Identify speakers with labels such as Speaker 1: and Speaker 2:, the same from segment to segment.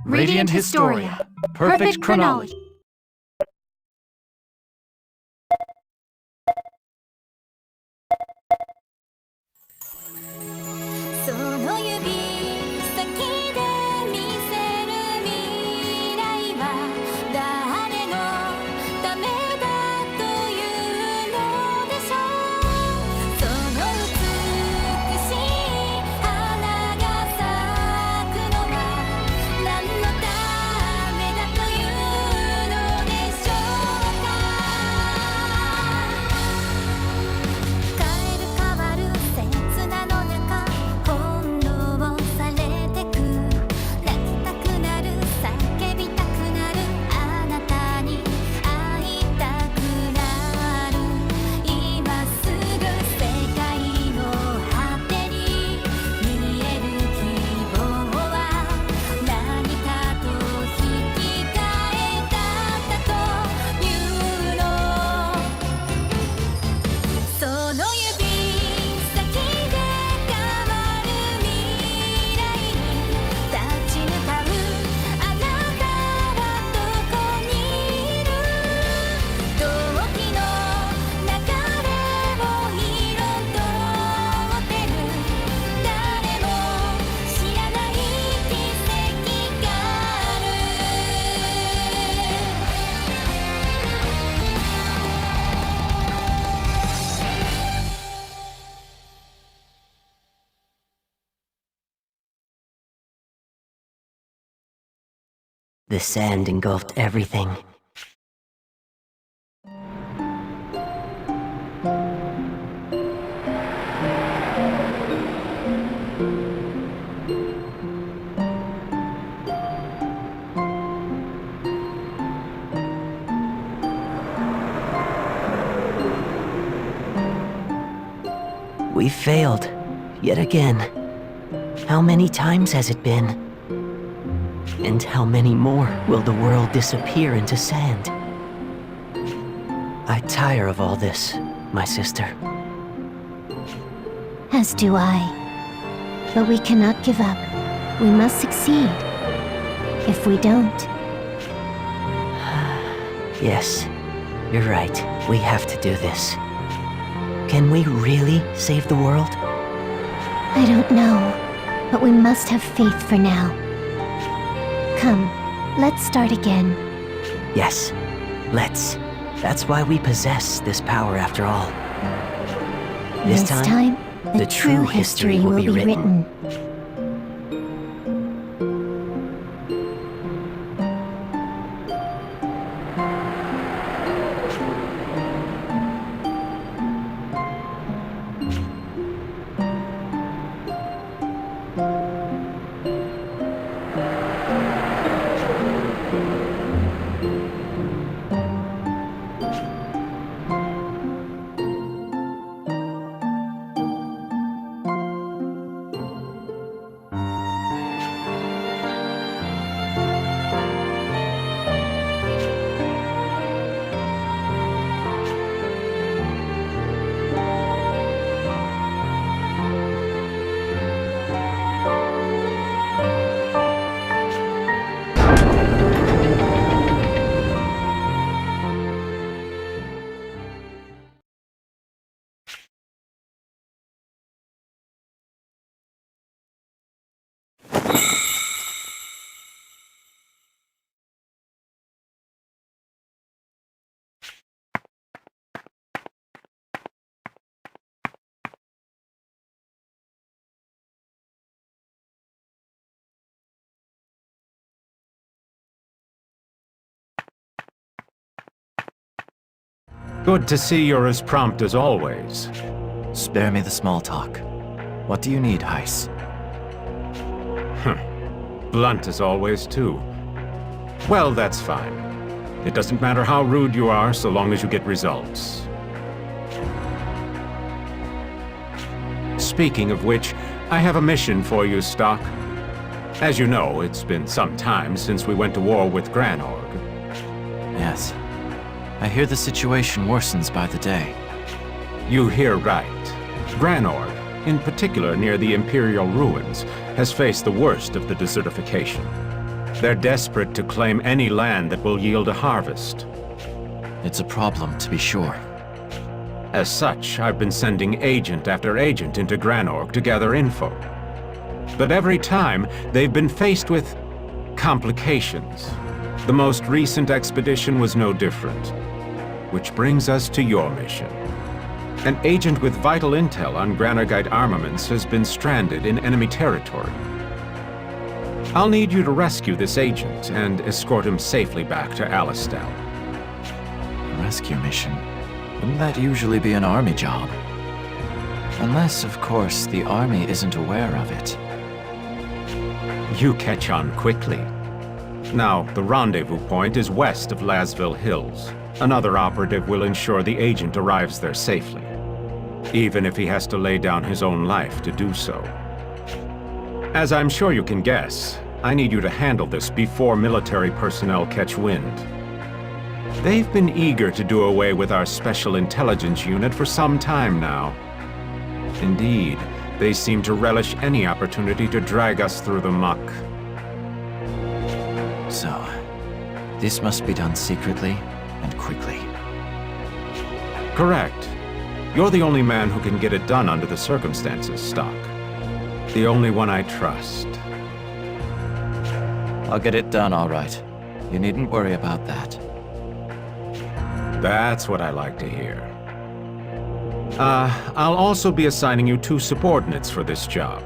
Speaker 1: Radiant Historia. Perfect chronology.
Speaker 2: The sand engulfed everything. We failed, yet again. How many times has it been? And how many more will the world disappear into sand? I tire of all this, my sister.
Speaker 3: As do I. But we cannot give up. We must succeed. If we don't...
Speaker 2: Yes, you're right. We have to do this. Can we really save the world?
Speaker 3: I don't know, but we must have faith for now. Come, let's start again.
Speaker 2: Yes, let's. That's why we possess this power after all. This time, the true history will be written.
Speaker 1: Good to see you're as prompt as always.
Speaker 4: Spare me the small talk. What do you need, Heiss?
Speaker 1: Blunt as always, too. Well, that's fine. It doesn't matter how rude you are, so long as you get results. Speaking of which, I have a mission for you, Stock. As you know, it's been some time since we went to war with Granorg.
Speaker 4: Yes. I hear the situation worsens by the day.
Speaker 1: You hear right. Granorg, in particular near the Imperial ruins, has faced the worst of the desertification. They're desperate to claim any land that will yield a harvest.
Speaker 4: It's a problem, to be sure.
Speaker 1: As such, I've been sending agent after agent into Granorg to gather info. But every time, they've been faced with complications. The most recent expedition was no different. Which brings us to your mission. An agent with vital intel on Granorgite armaments has been stranded in enemy territory. I'll need you to rescue this agent and escort him safely back to Alistal.
Speaker 4: A rescue mission? Wouldn't that usually be an army job? Unless, of course, the army isn't aware of it.
Speaker 1: You catch on quickly. Now, the rendezvous point is west of Lasville Hills. Another operative will ensure the agent arrives there safely, even if he has to lay down his own life to do so. As I'm sure you can guess, I need you to handle this before military personnel catch wind. They've been eager to do away with our Special Intelligence Unit for some time now. Indeed, they seem to relish any opportunity to drag us through the muck.
Speaker 4: So, this must be done secretly and quickly.
Speaker 1: Correct. You're the only man who can get it done under the circumstances, Stock. The only one I trust.
Speaker 4: I'll get it done, all right. You needn't worry about that.
Speaker 1: That's what I like to hear. I'll also be assigning you 2 subordinates for this job.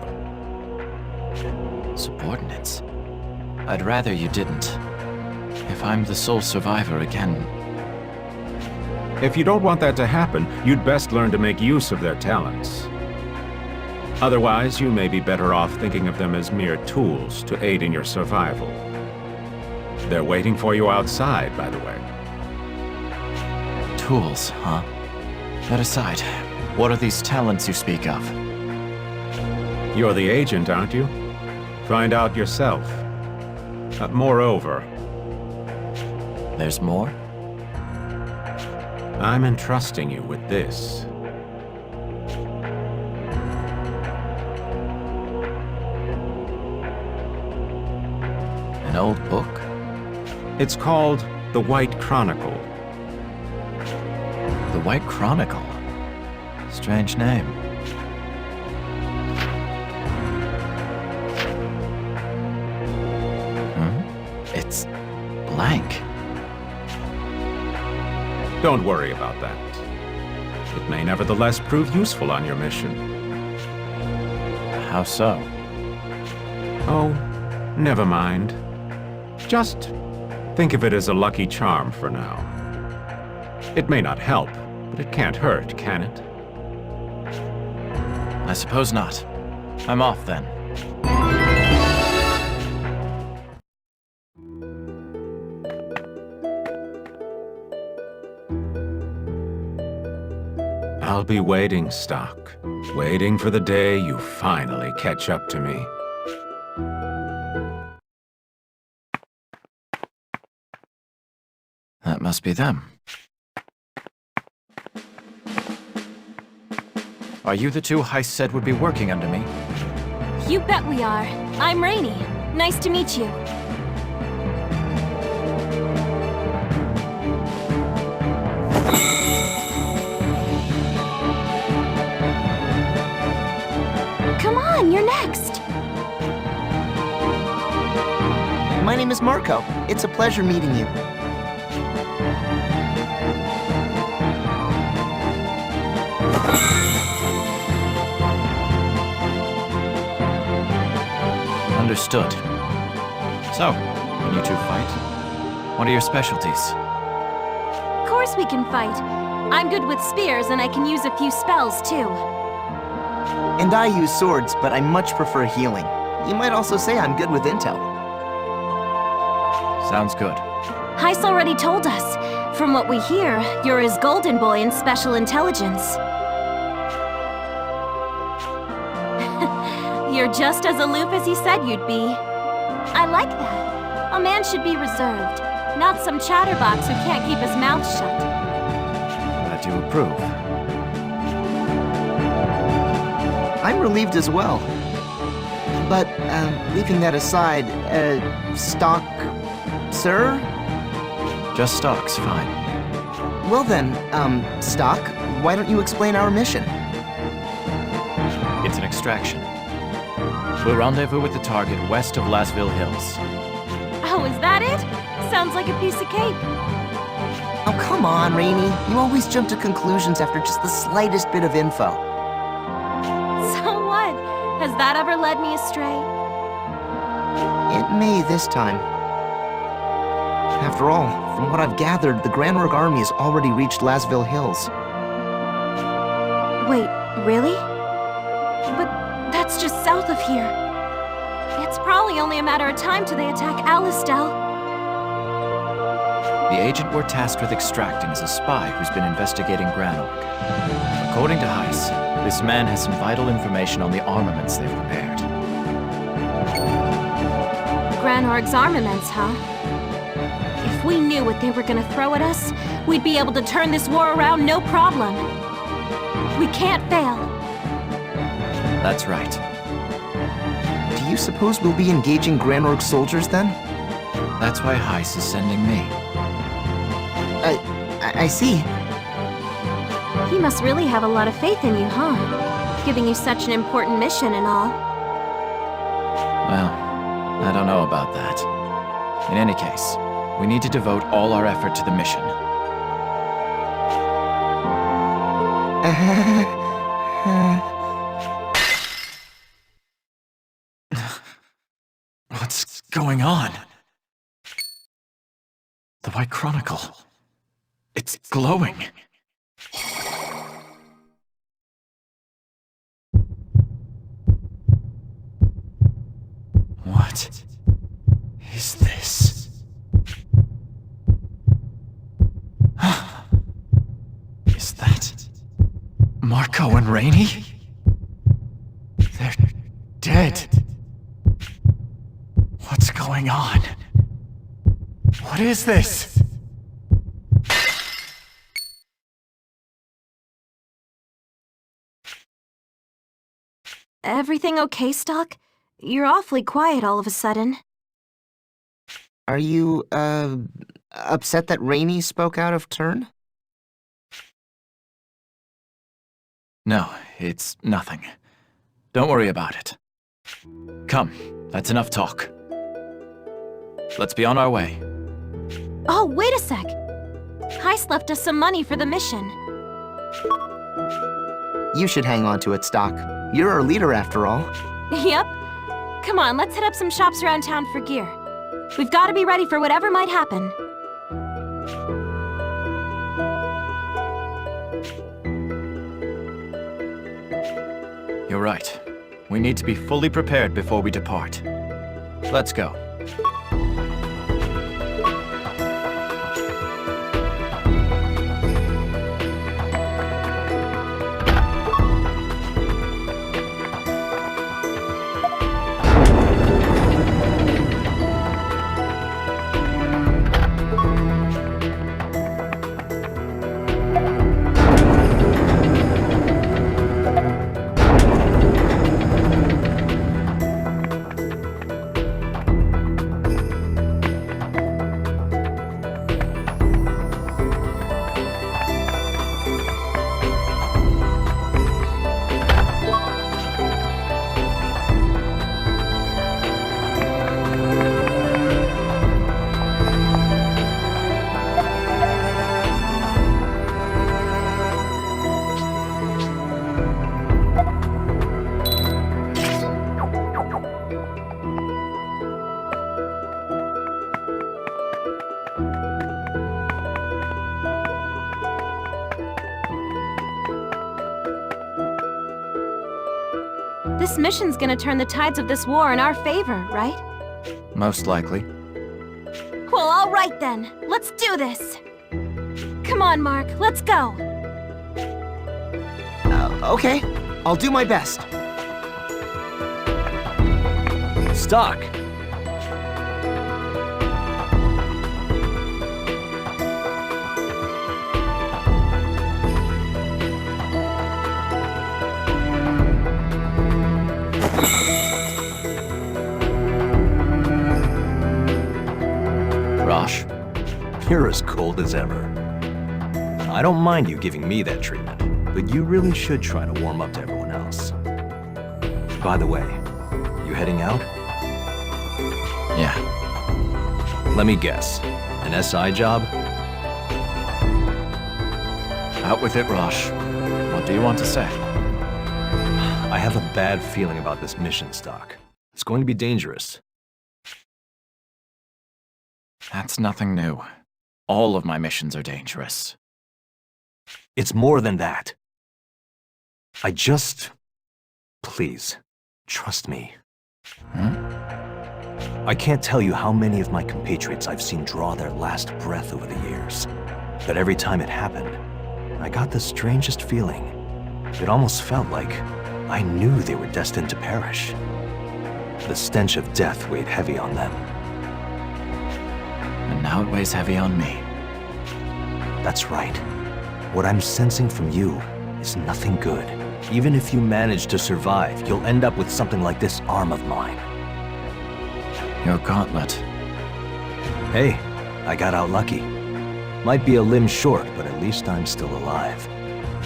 Speaker 4: Subordinates? I'd rather you didn't. If I'm the sole survivor again...
Speaker 1: If you don't want that to happen, you'd best learn to make use of their talents. Otherwise, you may be better off thinking of them as mere tools to aid in your survival. They're waiting for you outside, by the way.
Speaker 4: Tools, huh? That aside, what are these talents you speak of?
Speaker 1: You're the agent, aren't you? Find out yourself. Moreover...
Speaker 4: There's more?
Speaker 1: I'm entrusting you with this.
Speaker 4: An old book?
Speaker 1: It's called The White Chronicle.
Speaker 4: The White Chronicle? Strange name. It's blank.
Speaker 1: Don't worry about that. It may nevertheless prove useful on your mission.
Speaker 4: How so?
Speaker 1: Oh, never mind. Just think of it as a lucky charm for now. It may not help, but it can't hurt, can it?
Speaker 4: I suppose not. I'm off then.
Speaker 1: I'll be waiting, Stock. Waiting for the day you finally catch up to me.
Speaker 4: That must be them. Are you the 2 Heist said would be working under me?
Speaker 5: You bet we are. I'm Rainey. Nice to meet you. Come on, you're next.
Speaker 6: My name is Marco. It's a pleasure meeting you.
Speaker 4: Understood. So, when you 2 fight, what are your specialties?
Speaker 5: Of course we can fight. I'm good with spears and I can use a few spells too.
Speaker 6: And I use swords, but I much prefer healing. You might also say I'm good with intel.
Speaker 4: Sounds good.
Speaker 5: Heist already told us. From what we hear, you're his golden boy in special intelligence. You're just as aloof as he said you'd be. I like that. A man should be reserved, not some chatterbox who can't keep his mouth shut.
Speaker 4: Glad you approve.
Speaker 6: I'm relieved as well. But, leaving that aside, stock... sir?
Speaker 4: Just stock's fine.
Speaker 6: Well then, stock, why don't you explain our mission?
Speaker 4: It's an extraction. We'll rendezvous with the target west of Lasville Hills.
Speaker 5: Oh, is that it? Sounds like a piece of cake.
Speaker 6: Oh, come on, Rainy. You always jump to conclusions after just the slightest bit of info.
Speaker 5: So what? Has that ever led me astray?
Speaker 6: It may this time. After all, from what I've gathered, the Granorg army has already reached Lasville Hills.
Speaker 5: Wait, really? But that's just south of here. It's probably only a matter of time till they attack Alistel.
Speaker 4: The agent we're tasked with extracting is a spy who's been investigating Granorg. According to Heiss, this man has some vital information on the armaments they've prepared.
Speaker 5: Granorg's armaments, huh? If we knew what they were gonna throw at us, we'd be able to turn this war around no problem. We can't fail.
Speaker 4: That's right.
Speaker 6: Do you suppose we'll be engaging Granorg soldiers then?
Speaker 4: That's why Heiss is sending me.
Speaker 6: I see.
Speaker 5: He must really have a lot of faith in you, huh? Giving you such an important mission and all.
Speaker 4: Well, I don't know about that. In any case, we need to devote all our effort to the mission. What's going on? The White Chronicle. It's glowing. What is this? Is that Marco and Rainey? They're dead. What's going on? What is this?
Speaker 5: Everything okay, Stock? You're awfully quiet all of a sudden.
Speaker 6: Are you, upset that Rainey spoke out of turn?
Speaker 4: No, it's nothing. Don't worry about it. Come, that's enough talk. Let's be on our way.
Speaker 5: Oh, wait a sec! Heiss left us some money for the mission.
Speaker 6: You should hang on to it, Stock. You're our leader after all.
Speaker 5: Yep. Come on, let's hit up some shops around town for gear. We've got to be ready for whatever might happen.
Speaker 4: You're right. We need to be fully prepared before we depart. Let's go.
Speaker 5: This mission's gonna turn the tides of this war in our favor, right?
Speaker 4: Most likely.
Speaker 5: Well, all right then. Let's do this. Come on, Mark. Let's go.
Speaker 6: Okay. I'll do my best.
Speaker 7: Stock!
Speaker 4: Rosh?
Speaker 7: You're as cold as ever. I don't mind you giving me that treatment, but you really should try to warm up to everyone else. By the way, you heading out?
Speaker 4: Yeah.
Speaker 7: Let me guess. An SI job?
Speaker 4: Out with it, Rosh. What do you want to say?
Speaker 7: I have a bad feeling about this mission, Stock. It's going to be dangerous.
Speaker 4: That's nothing new. All of my missions are dangerous.
Speaker 7: It's more than that. Please, trust me. I can't tell you how many of my compatriots I've seen draw their last breath over the years. But every time it happened, I got the strangest feeling. It almost felt like I knew they were destined to perish. The stench of death weighed heavy on them.
Speaker 4: And now it weighs heavy on me.
Speaker 7: That's right. What I'm sensing from you is nothing good. Even if you manage to survive, you'll end up with something like this arm of mine.
Speaker 4: Your gauntlet.
Speaker 7: Hey, I got out lucky. Might be a limb short, but at least I'm still alive.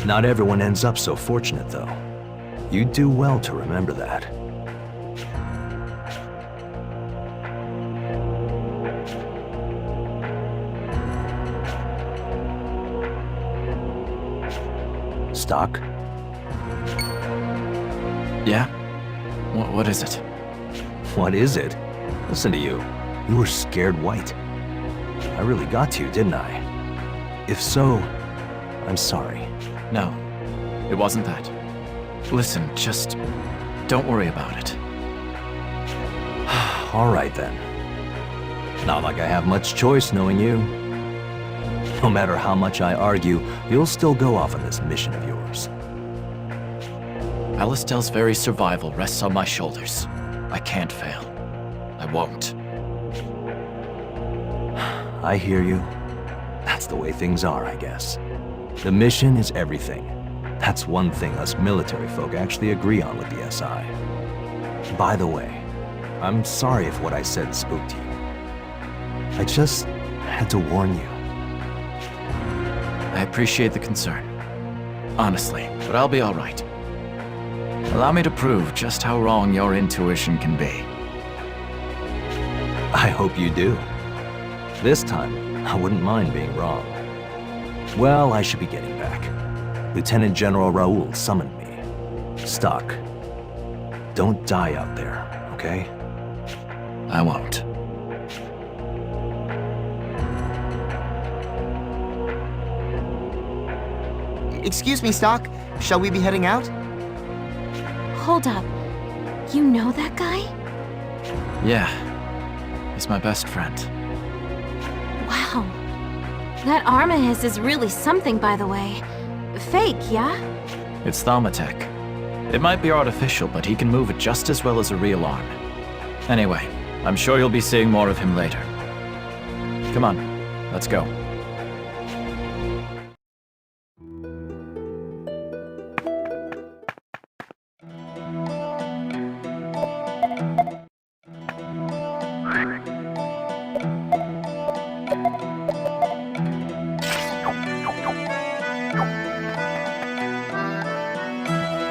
Speaker 7: Not everyone ends up so fortunate, though. You do well to remember that. Stock?
Speaker 4: Yeah? What is it?
Speaker 7: What is it? Listen to you. You were scared white. I really got to you, didn't I? If so, I'm sorry.
Speaker 4: No, it wasn't that. Listen, just don't worry about it.
Speaker 7: All right, then. Not like I have much choice knowing you. No matter how much I argue, you'll still go off on this mission of yours.
Speaker 4: Alistel's very survival rests on my shoulders. I can't fail. I won't.
Speaker 7: I hear you. That's the way things are, I guess. The mission is everything. That's one thing us military folk actually agree on with the SI. By the way, I'm sorry if what I said spooked you. I just had to warn you.
Speaker 4: I appreciate the concern. Honestly, but I'll be all right. Allow me to prove just how wrong your intuition can be.
Speaker 7: I hope you do. This time, I wouldn't mind being wrong. Well, I should be getting back. Lieutenant General Raoul summoned me. Stock, don't die out there, okay?
Speaker 4: I won't.
Speaker 6: Excuse me, Stock. Shall we be heading out?
Speaker 5: Hold up. You know that guy?
Speaker 4: Yeah. He's my best friend.
Speaker 5: Wow. That arm of his is really something, by the way. Fake, yeah?
Speaker 4: It's Thaumatech. It might be artificial, but he can move it just as well as a real arm. Anyway, I'm sure you'll be seeing more of him later. Come on, let's go.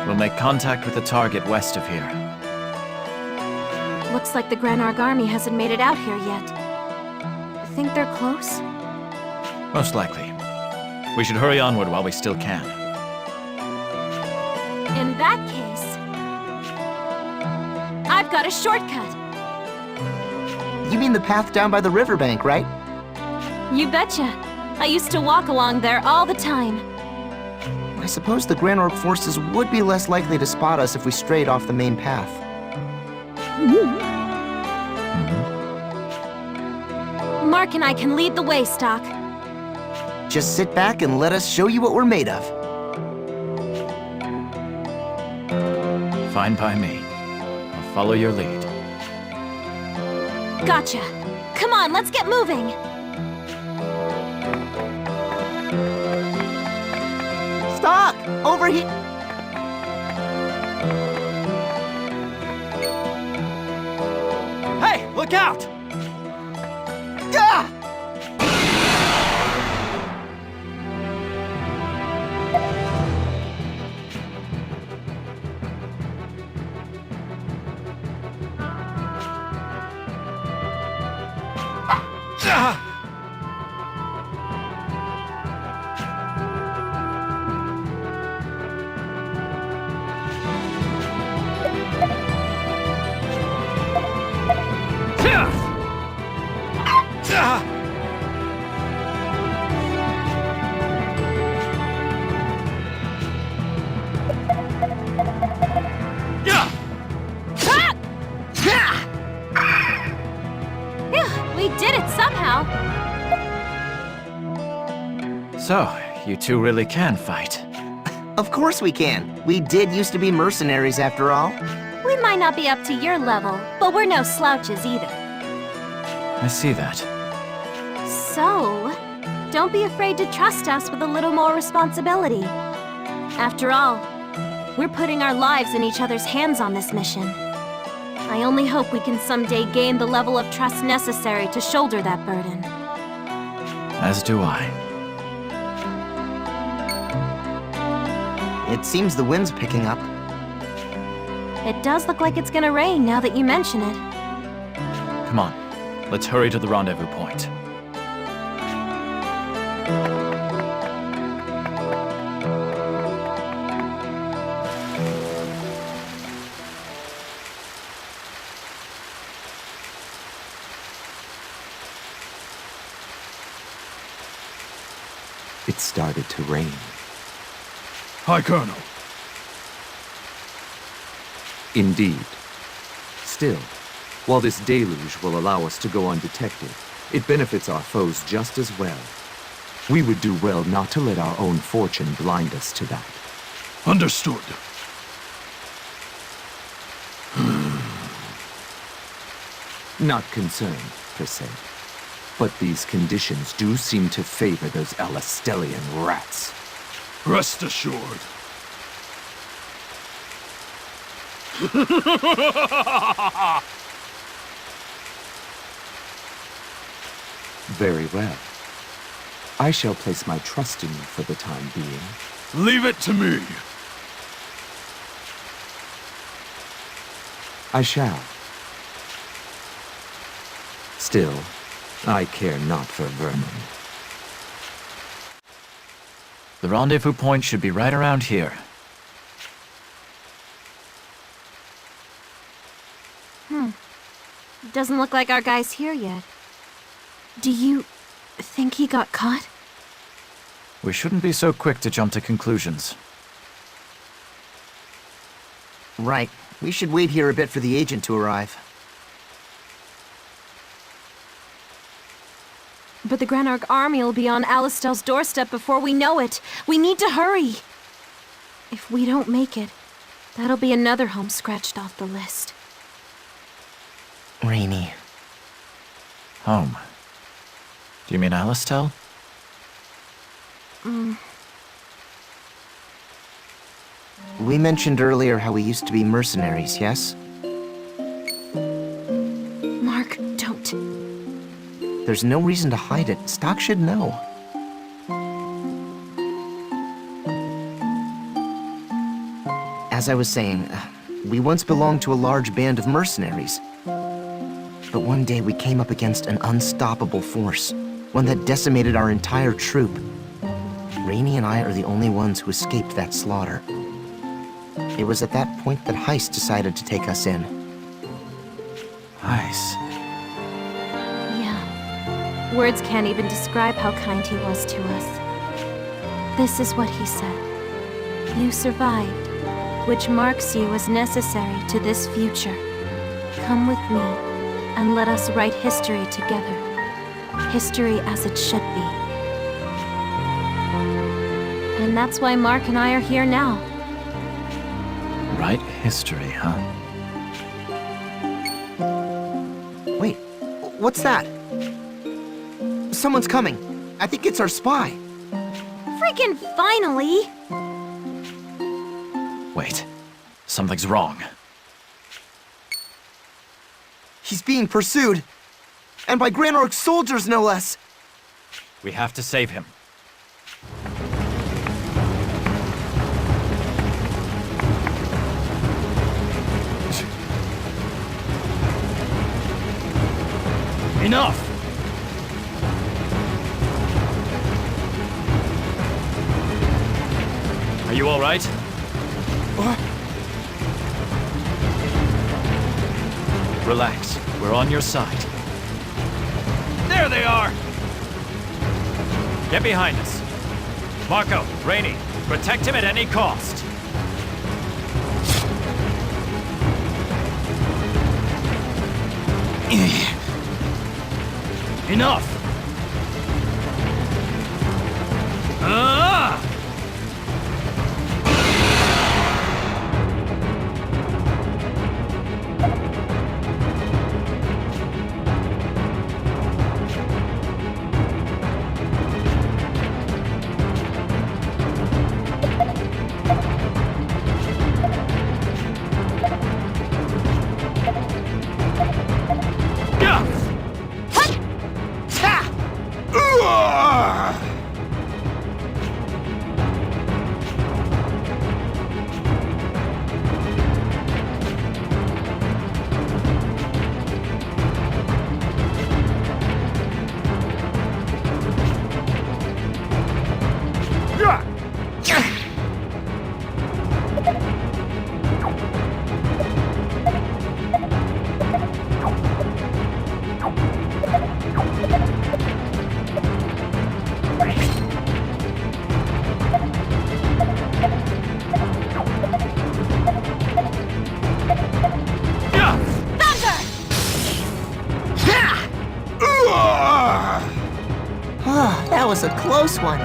Speaker 4: We'll make contact with the target west of here.
Speaker 5: Looks like the Granarg army hasn't made it out here yet. Think they're close?
Speaker 4: Most likely. We should hurry onward while we still can.
Speaker 5: In that case, I've got a shortcut.
Speaker 6: You mean the path down by the riverbank, right?
Speaker 5: You betcha. I used to walk along there all the time.
Speaker 6: I suppose the Granarg forces would be less likely to spot us if we strayed off the main path.
Speaker 5: Mark and I can lead the way, Stock.
Speaker 6: Just sit back and let us show you what we're made of.
Speaker 4: Fine by me. I'll follow your lead.
Speaker 5: Gotcha. Come on, let's get moving.
Speaker 6: Stock! Over here!
Speaker 7: Hey, look out!
Speaker 6: Ah!
Speaker 4: So, you two really can fight.
Speaker 6: Of course we can. We did used to be mercenaries after all.
Speaker 5: We might not be up to your level, but we're no slouches either.
Speaker 4: I see that.
Speaker 5: So, don't be afraid to trust us with a little more responsibility. After all, we're putting our lives in each other's hands on this mission. I only hope we can someday gain the level of trust necessary to shoulder that burden.
Speaker 4: As do I.
Speaker 6: It seems the wind's picking up.
Speaker 5: It does look like it's gonna rain now that you mention it.
Speaker 4: Come on, let's hurry to the rendezvous point.
Speaker 7: It started to rain.
Speaker 8: Hi, Colonel.
Speaker 7: Indeed. Still, while this deluge will allow us to go undetected, it benefits our foes just as well. We would do well not to let our own fortune blind us to that.
Speaker 8: Understood.
Speaker 7: Not concerned, per se. But these conditions do seem to favor those Alastellian rats.
Speaker 8: Rest assured.
Speaker 7: Very well. I shall place my trust in you for the time being.
Speaker 8: Leave it to me.
Speaker 7: I shall. Still, I care not for vermin.
Speaker 4: The rendezvous point should be right around here.
Speaker 5: Doesn't look like our guy's here yet. Do you think he got caught?
Speaker 4: We shouldn't be so quick to jump to conclusions.
Speaker 6: Right. We should wait here a bit for the agent to arrive.
Speaker 5: But the Granarch army will be on Alistel's doorstep before we know it. We need to hurry. If we don't make it, that'll be another home scratched off the list.
Speaker 6: Rainy.
Speaker 4: Home. Do you mean Alistel?
Speaker 6: We mentioned earlier how we used to be mercenaries, yes?
Speaker 5: Mark, don't.
Speaker 6: There's no reason to hide it. Stock should know. As I was saying, we once belonged to a large band of mercenaries. But one day we came up against an unstoppable force, one that decimated our entire troop. Rainey and I are the only ones who escaped that slaughter. It was at that point that Heist decided to take us in.
Speaker 4: Nice.
Speaker 5: Yeah. Words can't even describe how kind he was to us. This is what he said. You survived, which marks you as necessary to this future. Come with me, and let us write history together. History as it should be. And that's why Mark and I are here now.
Speaker 4: Write history, huh?
Speaker 6: Wait, what's that? Someone's coming. I think it's our spy.
Speaker 5: Freaking finally!
Speaker 4: Wait. Something's wrong.
Speaker 6: He's being pursued. And by Granarch soldiers, no less.
Speaker 4: We have to save him. Enough! Are you all right? Relax. We're on your side. There they are! Get behind us. Marco, Rainey, protect him at any cost. Enough!
Speaker 6: was a close one.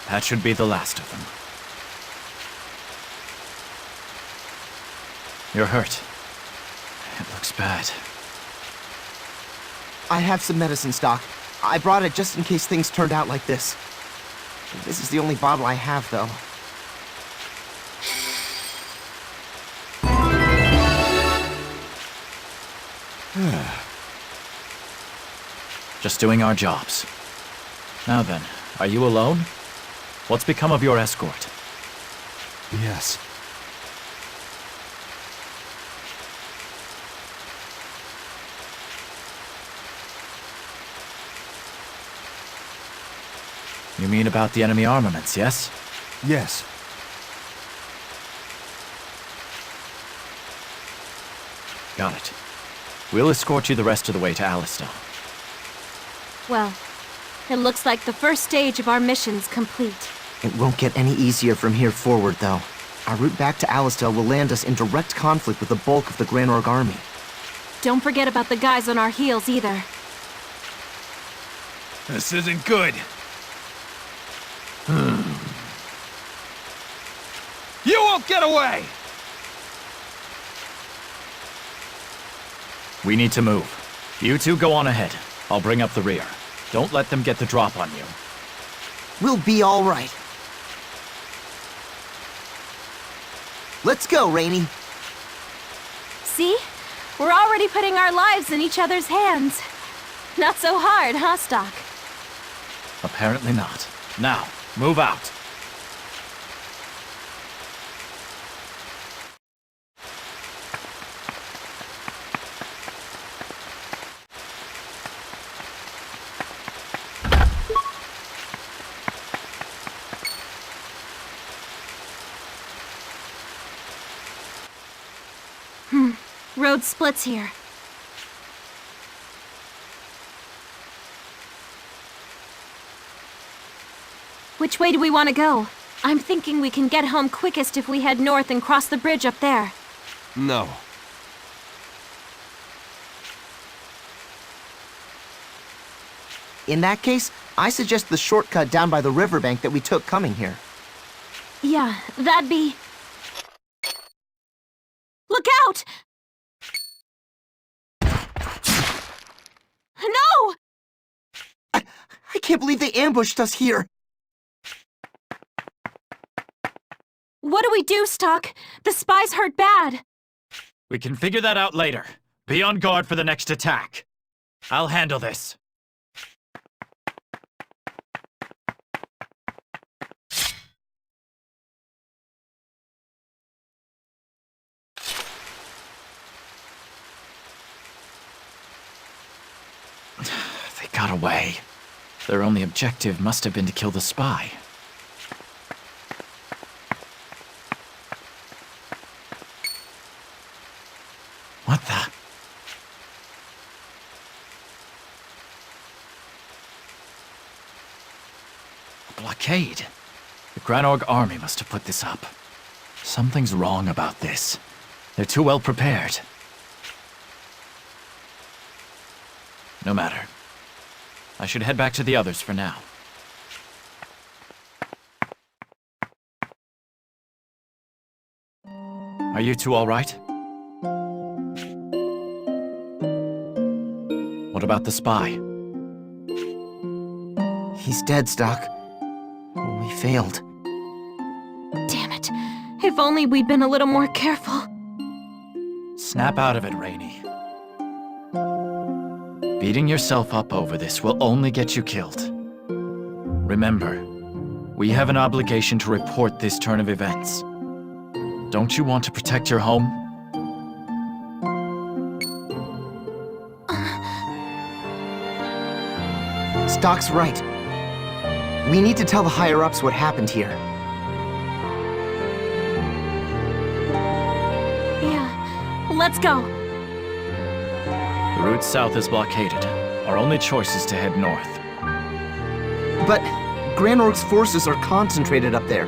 Speaker 4: That should be the last of them. You're hurt. It looks bad.
Speaker 6: I have some medicine stock. I brought it just in case things turned out like this. This is the only bottle I have, though.
Speaker 4: Just doing our jobs. Now then, are you alone? What's become of your escort?
Speaker 7: Yes.
Speaker 4: You mean about the enemy armaments, yes?
Speaker 7: Yes.
Speaker 4: Got it. We'll escort you the rest of the way to Alistel.
Speaker 5: Well, it looks like the first stage of our mission's complete.
Speaker 6: It won't get any easier from here forward, though. Our route back to Alistel will land us in direct conflict with the bulk of the Grand Org army.
Speaker 5: Don't forget about the guys on our heels either.
Speaker 8: This isn't good. You won't get away!
Speaker 4: We need to move. You two go on ahead. I'll bring up the rear. Don't let them get the drop on you.
Speaker 6: We'll be all right. Let's go, Rainey.
Speaker 5: See? We're already putting our lives in each other's hands. Not so hard, huh, Stock?
Speaker 4: Apparently not. Now, move out.
Speaker 5: Road splits here. Which way do we want to go? I'm thinking we can get home quickest if we head north and cross the bridge up there.
Speaker 7: No.
Speaker 6: In that case, I suggest the shortcut down by the riverbank that we took coming here.
Speaker 5: Yeah, that'd be... Look out! No!
Speaker 6: I can't believe they ambushed us here.
Speaker 5: What do we do, Stock? The spies hurt bad.
Speaker 4: We can figure that out later. Be on guard for the next attack. I'll handle this. They got away. Their only objective must have been to kill the spy. What the? A blockade. The Grand Org army must have put this up. Something's wrong about this. They're too well prepared. No matter. I should head back to the others for now. Are you two all right? What about the spy?
Speaker 6: He's dead, Stock. We failed.
Speaker 5: Damn it. If only we'd been a little more careful.
Speaker 4: Snap out of it, Rainey. Beating yourself up over this will only get you killed. Remember, we have an obligation to report this turn of events. Don't you want to protect your home?
Speaker 6: Stock's right. We need to tell the higher-ups what happened here.
Speaker 5: Yeah, let's go.
Speaker 4: The route south is blockaded. Our only choice is to head north.
Speaker 6: But Granorg's forces are concentrated up there.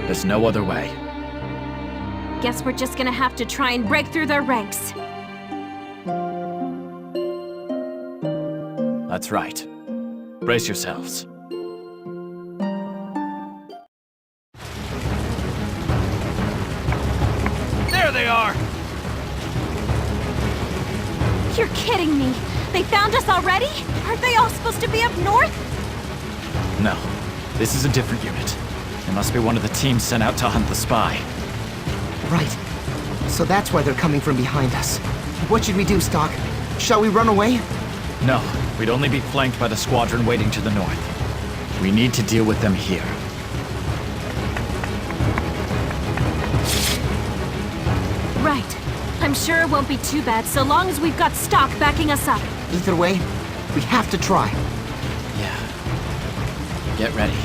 Speaker 4: There's no other way.
Speaker 5: Guess we're just gonna have to try and break through their ranks.
Speaker 4: That's right. Brace yourselves.
Speaker 8: There they are!
Speaker 5: You're kidding me! They found us already? Aren't they all supposed to be up north?
Speaker 4: No, this is a different unit. It must be one of the teams sent out to hunt the spy.
Speaker 6: Right. So that's why they're coming from behind us. What should we do, Stock? Shall we run away?
Speaker 4: No, we'd only be flanked by the squadron waiting to the north. We need to deal with them here.
Speaker 5: Right. I'm sure it won't be too bad so long as we've got Stock backing us up.
Speaker 6: Either way, we have to try.
Speaker 4: Yeah. Get ready.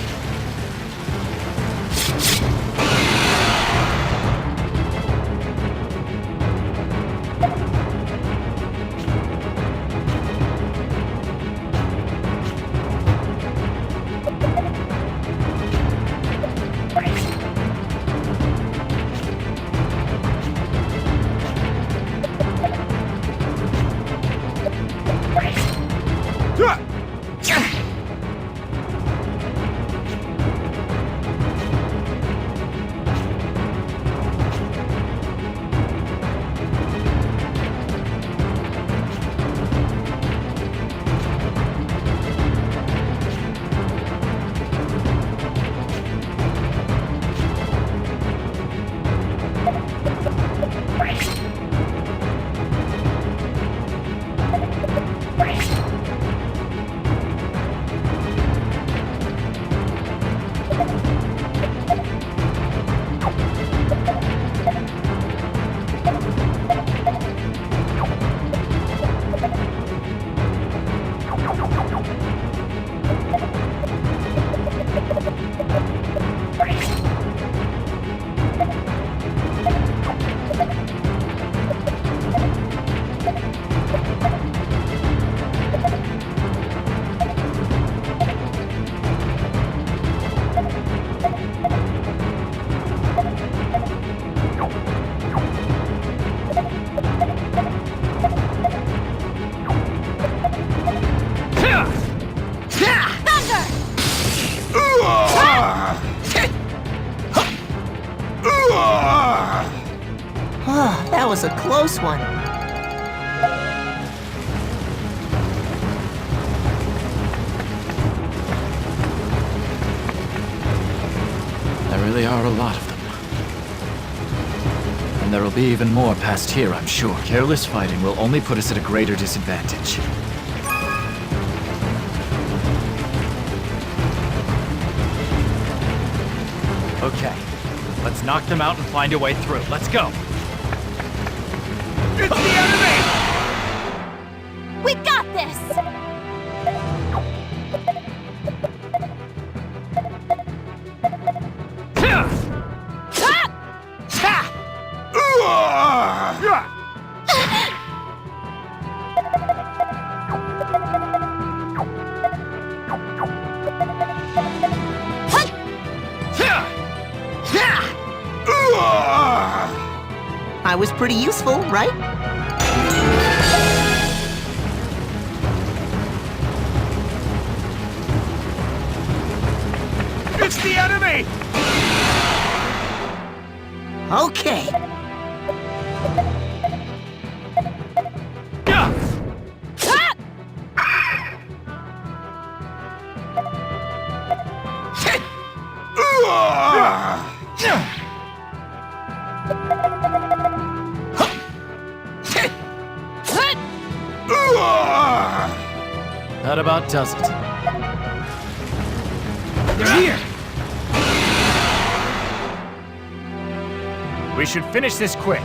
Speaker 2: That was a close one.
Speaker 4: There really are a lot of them. And there will be even more past here, I'm sure. Careless fighting will only put us at a greater disadvantage. Okay, let's knock them out and find a way through. Let's go!
Speaker 8: It's the enemy!
Speaker 5: We got this!
Speaker 2: I was pretty useful, right?
Speaker 8: It's the enemy!
Speaker 2: Okay.
Speaker 4: That about does it.
Speaker 8: They're here! We should finish this quick.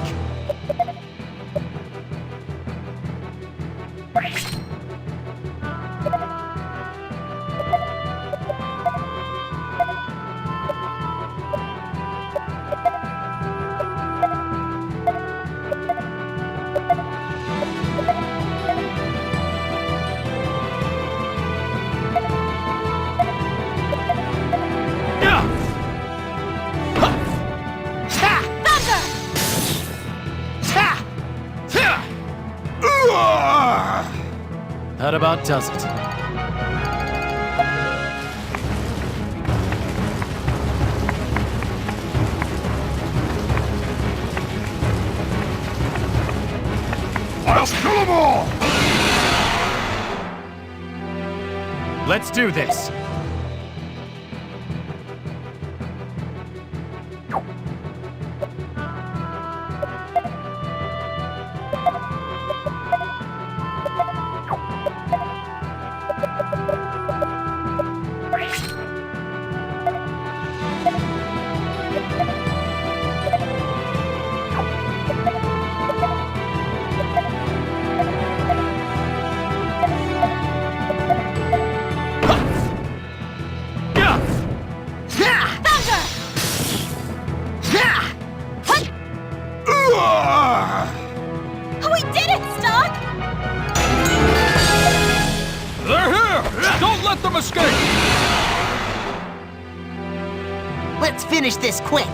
Speaker 4: about does it.
Speaker 8: I'll kill them all! Let's do this.
Speaker 5: We did it, Stock!
Speaker 8: They're here! Don't let them escape!
Speaker 6: Let's finish this quick!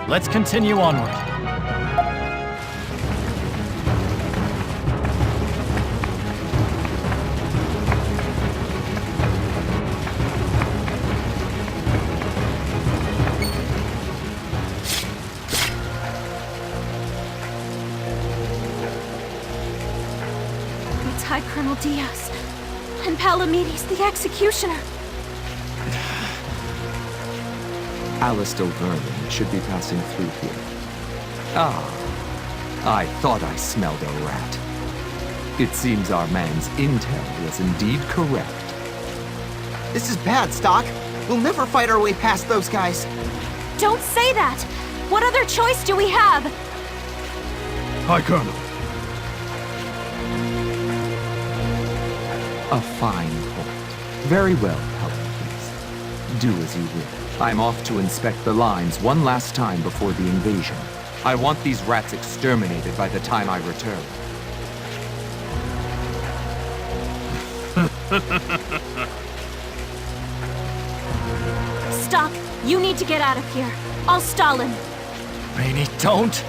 Speaker 4: Let's continue onward.
Speaker 5: It's High Colonel Diaz and Palamedes, the Executioner.
Speaker 7: Alistair Vernon should be passing through here. Ah, I thought I smelled a rat. It seems our man's intel was indeed correct.
Speaker 6: This is bad, Stock. We'll never fight our way past those guys.
Speaker 5: Don't say that! What other choice do we have?
Speaker 8: High Colonel.
Speaker 7: A fine point. Very well, Palamedes. Do as you will. I'm off to inspect the lines one last time before the invasion. I want these rats exterminated by the time I return.
Speaker 5: Stock, you need to get out of here. I'll stall him.
Speaker 8: Rainey, don't!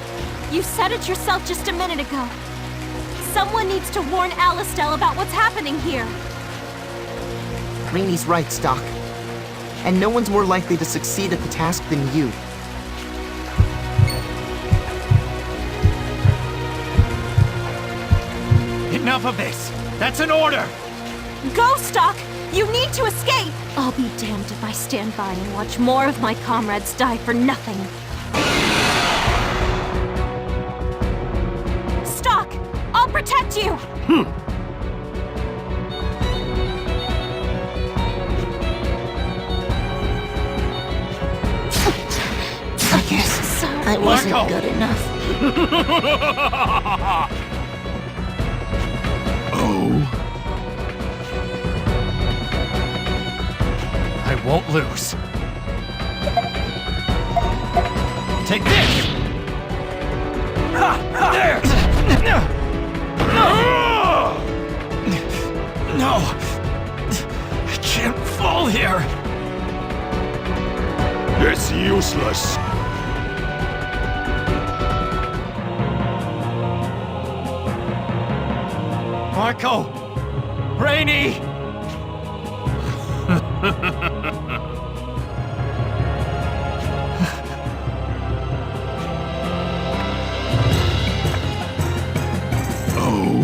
Speaker 5: You said it yourself just a minute ago. Someone needs to warn Alistair about what's happening here.
Speaker 6: Rainey's right, Stock. And no one's more likely to succeed at the task than you.
Speaker 8: Enough of this! That's an order!
Speaker 5: Go, Stock! You need to escape! I'll be damned if I stand by and watch more of my comrades die for nothing. Stock! I'll protect you!
Speaker 3: I guess I wasn't
Speaker 8: Marco!
Speaker 3: good enough.
Speaker 8: Oh. I won't lose. Take this! There! No! I can't fall here! It's useless. Marco! Rainey! Oh.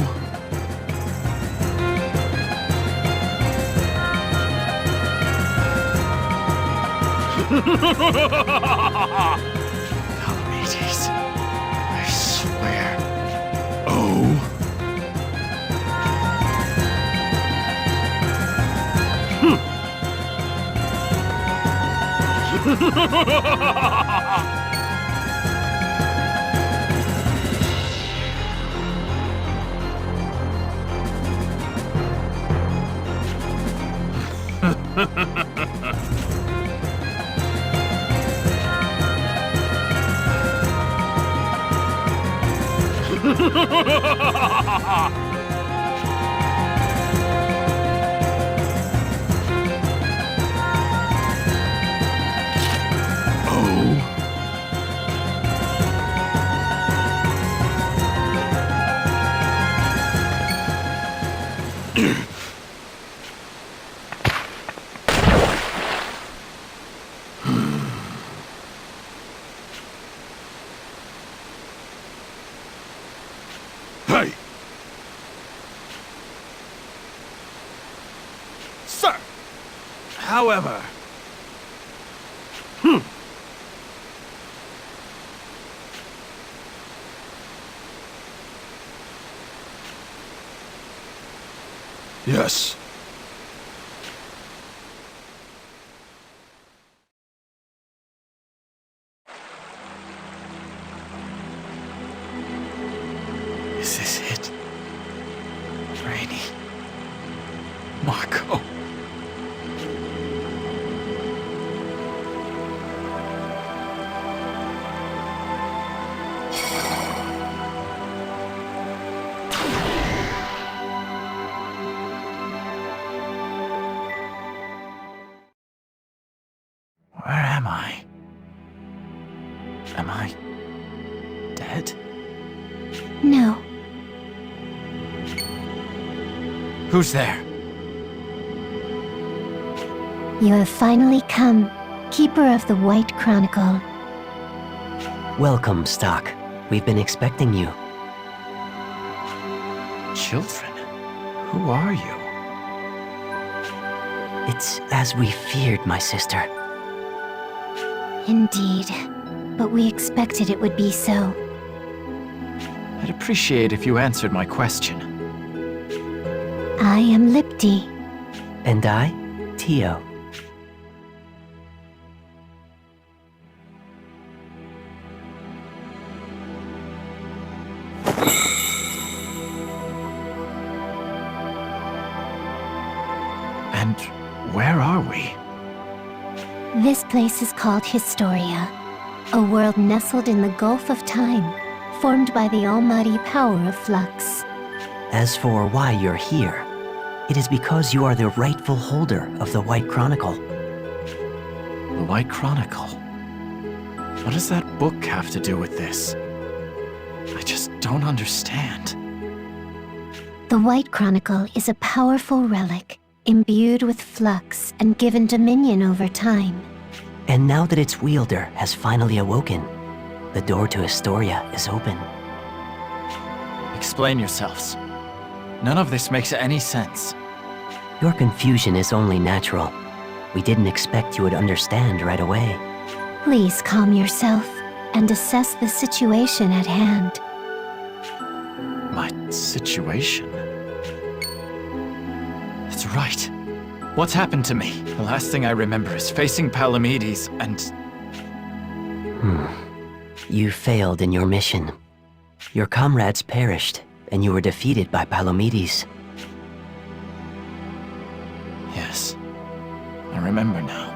Speaker 8: Palamedes. I swear. Oh. Hey! Sir! However... Yes.
Speaker 4: Is this it? Rainy. Marco. Where am I? Am I dead?
Speaker 3: No.
Speaker 4: Who's there?
Speaker 3: You have finally come, Keeper of the White Chronicle.
Speaker 2: Welcome, Stock. We've been expecting you.
Speaker 4: Children? Who are you?
Speaker 2: It's as we feared, my sister.
Speaker 3: Indeed. But we expected it would be so.
Speaker 4: I'd appreciate if you answered my question.
Speaker 3: I am Lipti.
Speaker 2: And I, Tio.
Speaker 4: And where are we?
Speaker 3: This place is called Historia, a world nestled in the Gulf of Time, formed by the almighty power of flux.
Speaker 2: As for why you're here, it is because you are the rightful holder of the White Chronicle.
Speaker 4: The White Chronicle? What does that book have to do with this? I just don't understand.
Speaker 3: The White Chronicle is a powerful relic, imbued with flux and given dominion over time.
Speaker 2: And now that its wielder has finally awoken, the door to Historia is open.
Speaker 4: Explain yourselves. None of this makes any sense.
Speaker 2: Your confusion is only natural. We didn't expect you would understand right away.
Speaker 3: Please calm yourself and assess the situation at hand.
Speaker 4: My situation? That's right. What's happened to me? The last thing I remember is facing Palamedes and...
Speaker 2: You failed in your mission. Your comrades perished, and you were defeated by Palamedes.
Speaker 4: Yes. I remember now.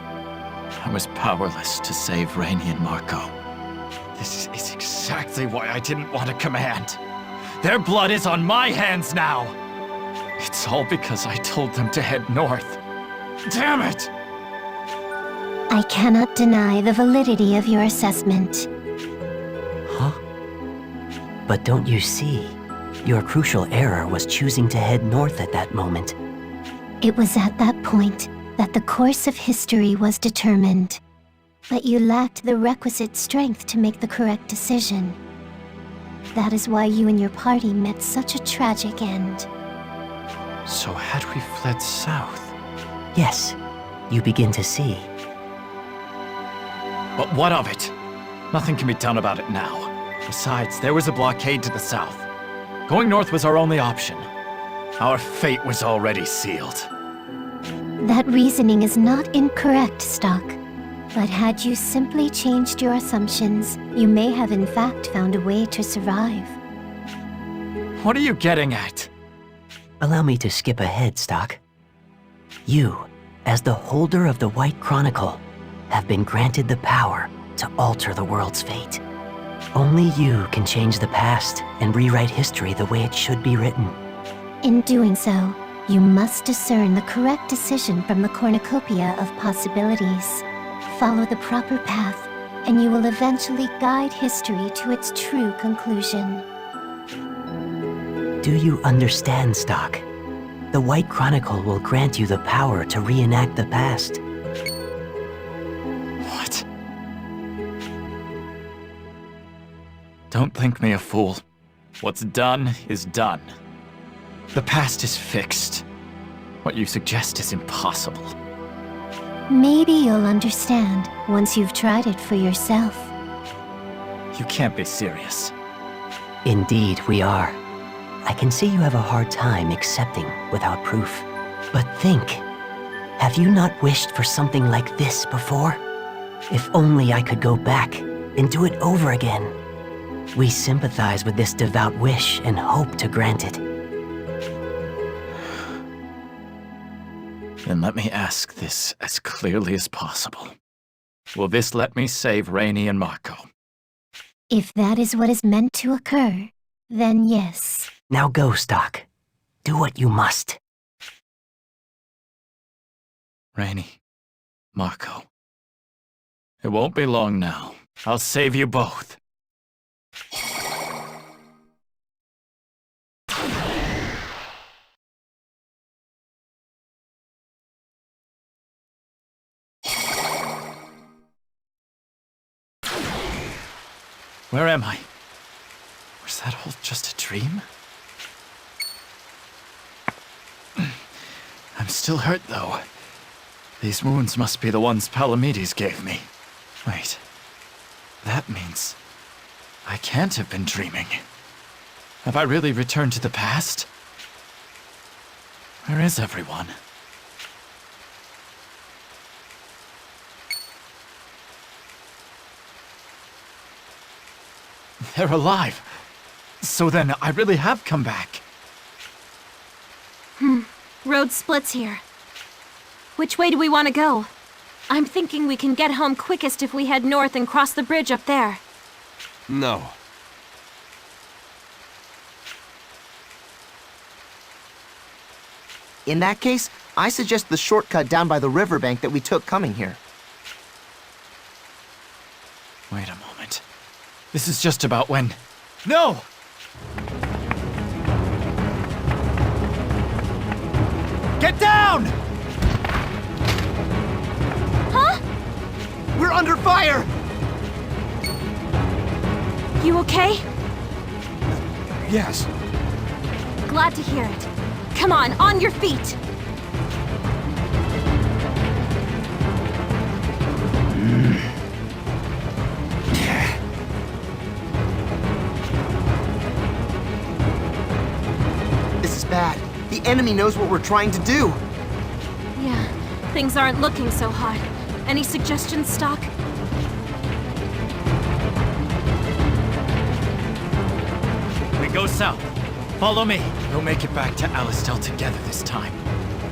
Speaker 4: I was powerless to save Rainy and Marco. This is exactly why I didn't want to command. Their blood is on my hands now! It's all because I told them to head north. Damn it!
Speaker 3: I cannot deny the validity of your assessment.
Speaker 2: Huh? But don't you see? Your crucial error was choosing to head north at that moment.
Speaker 3: It was at that point that the course of history was determined. But you lacked the requisite strength to make the correct decision. That is why you and your party met such a tragic end.
Speaker 4: So had we fled south?
Speaker 2: Yes, you begin to see.
Speaker 4: But what of it? Nothing can be done about it now. Besides, there was a blockade to the south. Going north was our only option. Our fate was already sealed.
Speaker 3: That reasoning is not incorrect, Stock. But had you simply changed your assumptions, you may have in fact found a way to survive.
Speaker 4: What are you getting at?
Speaker 2: Allow me to skip ahead, Stock. You, as the holder of the White Chronicle, have been granted the power to alter the world's fate. Only you can change the past and rewrite history the way it should be written.
Speaker 3: In doing so, you must discern the correct decision from the cornucopia of possibilities. Follow the proper path, and you will eventually guide history to its true conclusion.
Speaker 2: Do you understand, Stock? The White Chronicle will grant you the power to reenact the past.
Speaker 4: What? Don't think me a fool. What's done is done. The past is fixed. What you suggest is impossible.
Speaker 3: Maybe you'll understand once you've tried it for yourself.
Speaker 4: You can't be serious.
Speaker 2: Indeed, we are. I can see you have a hard time accepting without proof. But think, have you not wished for something like this before? If only I could go back and do it over again. We sympathize with this devout wish and hope to grant it.
Speaker 4: Then let me ask this as clearly as possible. Will this let me save Rainey and Marco?
Speaker 3: If that is what is meant to occur, then yes.
Speaker 2: Now go, Stock. Do what you must.
Speaker 4: Rainey, Marco. It won't be long now. I'll save you both. Where am I? Was that all just a dream? I'm still hurt, though. These wounds must be the ones Palamedes gave me. Wait. That means I can't have been dreaming. Have I really returned to the past? Where is everyone? They're alive. So then, I really have come back.
Speaker 5: Road splits here. Which way do we want to go? I'm thinking we can get home quickest if we head north and cross the bridge up there.
Speaker 9: No.
Speaker 6: In that case, I suggest the shortcut down by the riverbank that we took coming here.
Speaker 4: Wait a moment. This is just about when... No! Get down!
Speaker 5: Huh?
Speaker 6: We're under fire!
Speaker 5: You okay?
Speaker 9: Yes.
Speaker 5: Glad to hear it. Come on your feet!
Speaker 6: This is bad. The enemy knows what we're trying to do.
Speaker 5: Yeah, things aren't looking so hot. Any suggestions, Stock?
Speaker 4: We go south. Follow me. We'll make it back to Alistel together this time.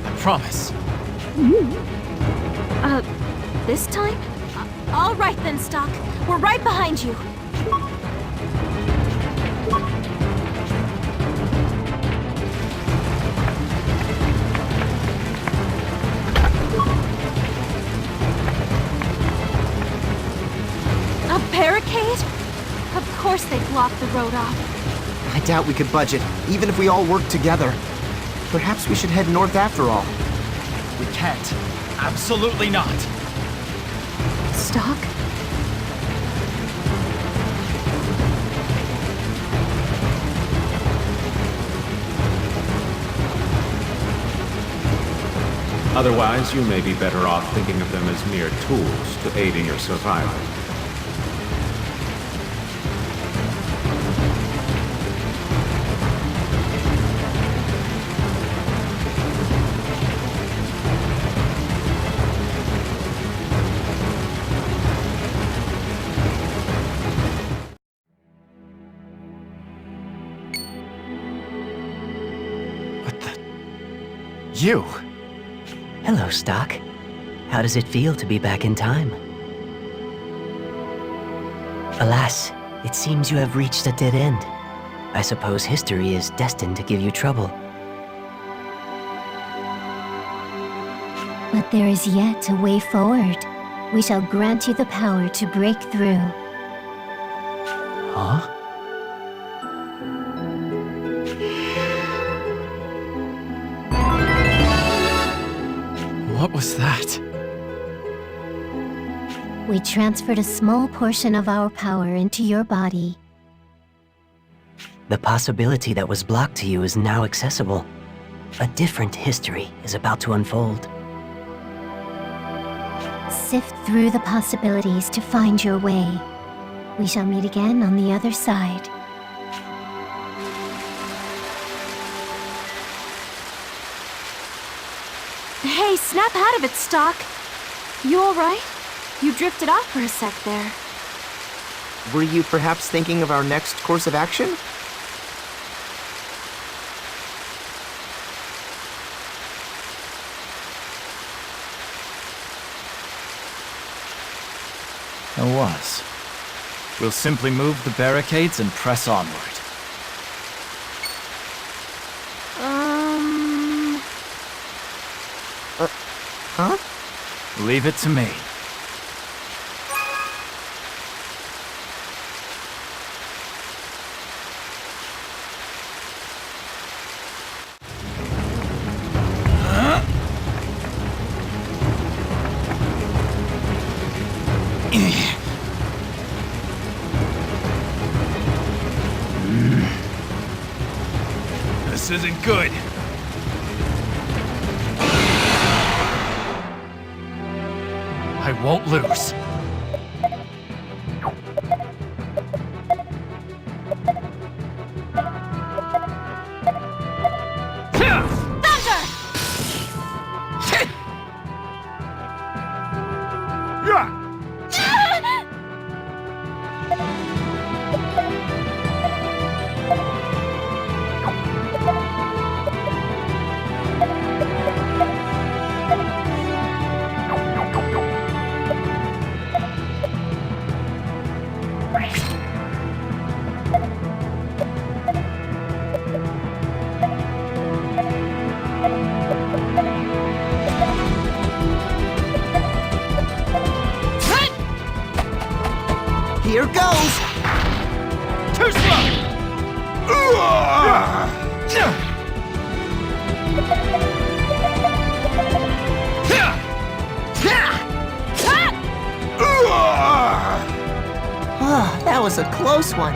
Speaker 4: I promise.
Speaker 5: This time? All right then, Stock. We're right behind you. A barricade? Of course they blocked the road off.
Speaker 6: I doubt we could budge it, even if we all work together. Perhaps we should head north after all.
Speaker 4: We can't. Absolutely not.
Speaker 5: Stock?
Speaker 1: Otherwise, you may be better off thinking of them as mere tools to aid in your survival.
Speaker 4: What the... You?
Speaker 2: Hello, Stock. How does it feel to be back in time? Alas, It seems you have reached a dead end. I suppose history is destined to give you trouble.
Speaker 3: But there is yet a way forward. We shall grant you the power to break through.
Speaker 7: Huh?
Speaker 4: What was that?
Speaker 3: We transferred a small portion of our power into your body.
Speaker 2: The possibility that was blocked to you is now accessible. A different history is about to unfold.
Speaker 3: Sift through the possibilities to find your way. We shall meet again on the other side.
Speaker 5: Hey, snap out of it, Stock. You alright? You drifted off for a sec there.
Speaker 6: Were you perhaps thinking of our next course of action?
Speaker 4: I was. We'll simply move the barricades and press onward.
Speaker 6: Huh?
Speaker 4: Leave it to me.
Speaker 8: This isn't good.
Speaker 4: I won't lose.
Speaker 6: Here goes!
Speaker 8: Too slow!
Speaker 6: Oh, that was a close one.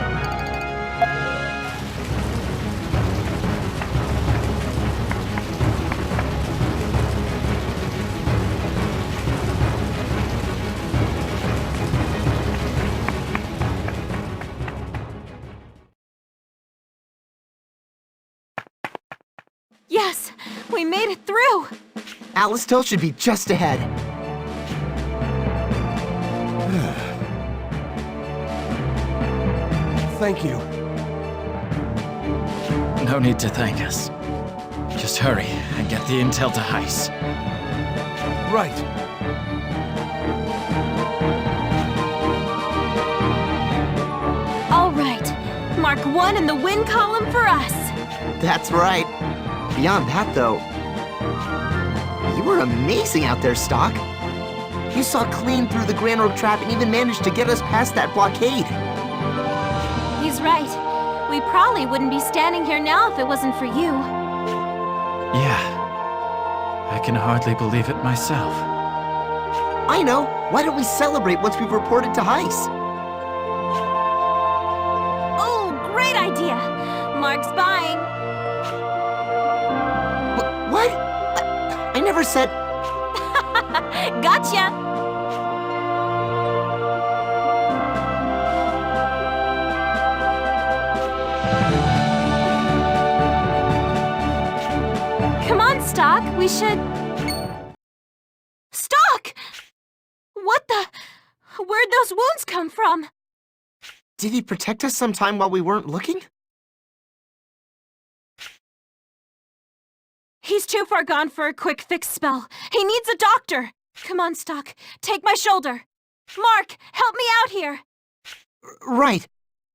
Speaker 5: Yes, we made it through!
Speaker 6: Alistair should be just ahead.
Speaker 9: Thank you.
Speaker 4: No need to thank us. Just hurry and get the intel to Heis.
Speaker 9: Right.
Speaker 5: All right, mark 1 in the win column for us.
Speaker 6: That's right. Beyond that, though, you were amazing out there, Stock. You saw clean through the Grand Rogue trap and even managed to get us past that blockade.
Speaker 5: He's right. We probably wouldn't be standing here now if it wasn't for you.
Speaker 4: Yeah. I can hardly believe it myself.
Speaker 6: I know. Why don't we celebrate once we've reported to Heis?
Speaker 5: Oh, great idea! Mark's buying.
Speaker 6: What? I never said...
Speaker 5: Gotcha! Come on, Stock, we should... Stock! What the... Where'd those wounds come from?
Speaker 6: Did he protect us sometime while we weren't looking?
Speaker 5: He's too far gone for a quick fix spell. He needs a doctor! Come on, Stock, take my shoulder. Mark, help me out here!
Speaker 6: Right.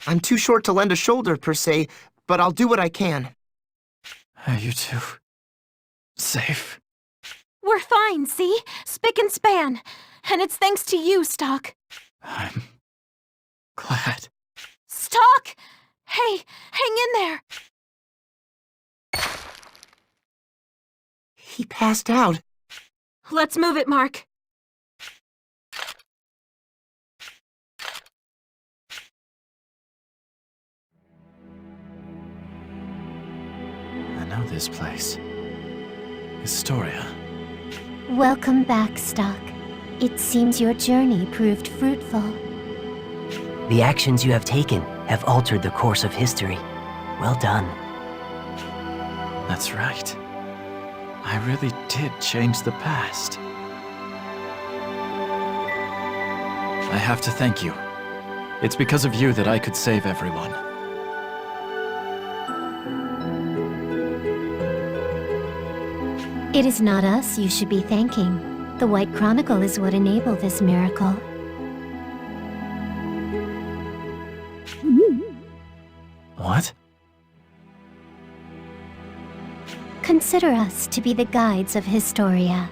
Speaker 6: I'm too short to lend a shoulder, per se, but I'll do what I can.
Speaker 4: Are you two safe?
Speaker 5: We're fine, see? Spick and span. And it's thanks to you, Stock.
Speaker 4: I'm glad.
Speaker 5: Stock! Hey, hang in there!
Speaker 6: He passed out.
Speaker 5: Let's move it, Mark.
Speaker 4: I know this place. Historia.
Speaker 3: Welcome back, Stock. It seems your journey proved fruitful.
Speaker 2: The actions you have taken have altered the course of history. Well done.
Speaker 4: That's right. I really did change the past. I have to thank you. It's because of you that I could save everyone.
Speaker 3: It is not us you should be thanking. The White Chronicle is what enabled this miracle.
Speaker 4: What?
Speaker 3: Consider us to be the guides of Historia.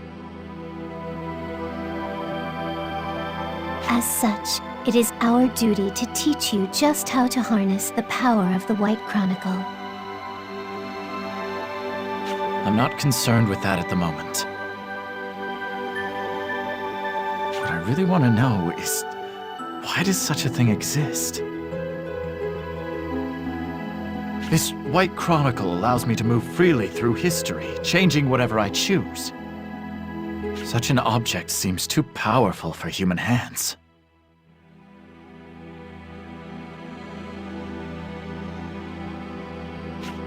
Speaker 3: As such, it is our duty to teach you just how to harness the power of the White Chronicle.
Speaker 4: I'm not concerned with that at the moment. What I really want to know is, why does such a thing exist? This White Chronicle allows me to move freely through history, changing whatever I choose. Such an object seems too powerful for human hands.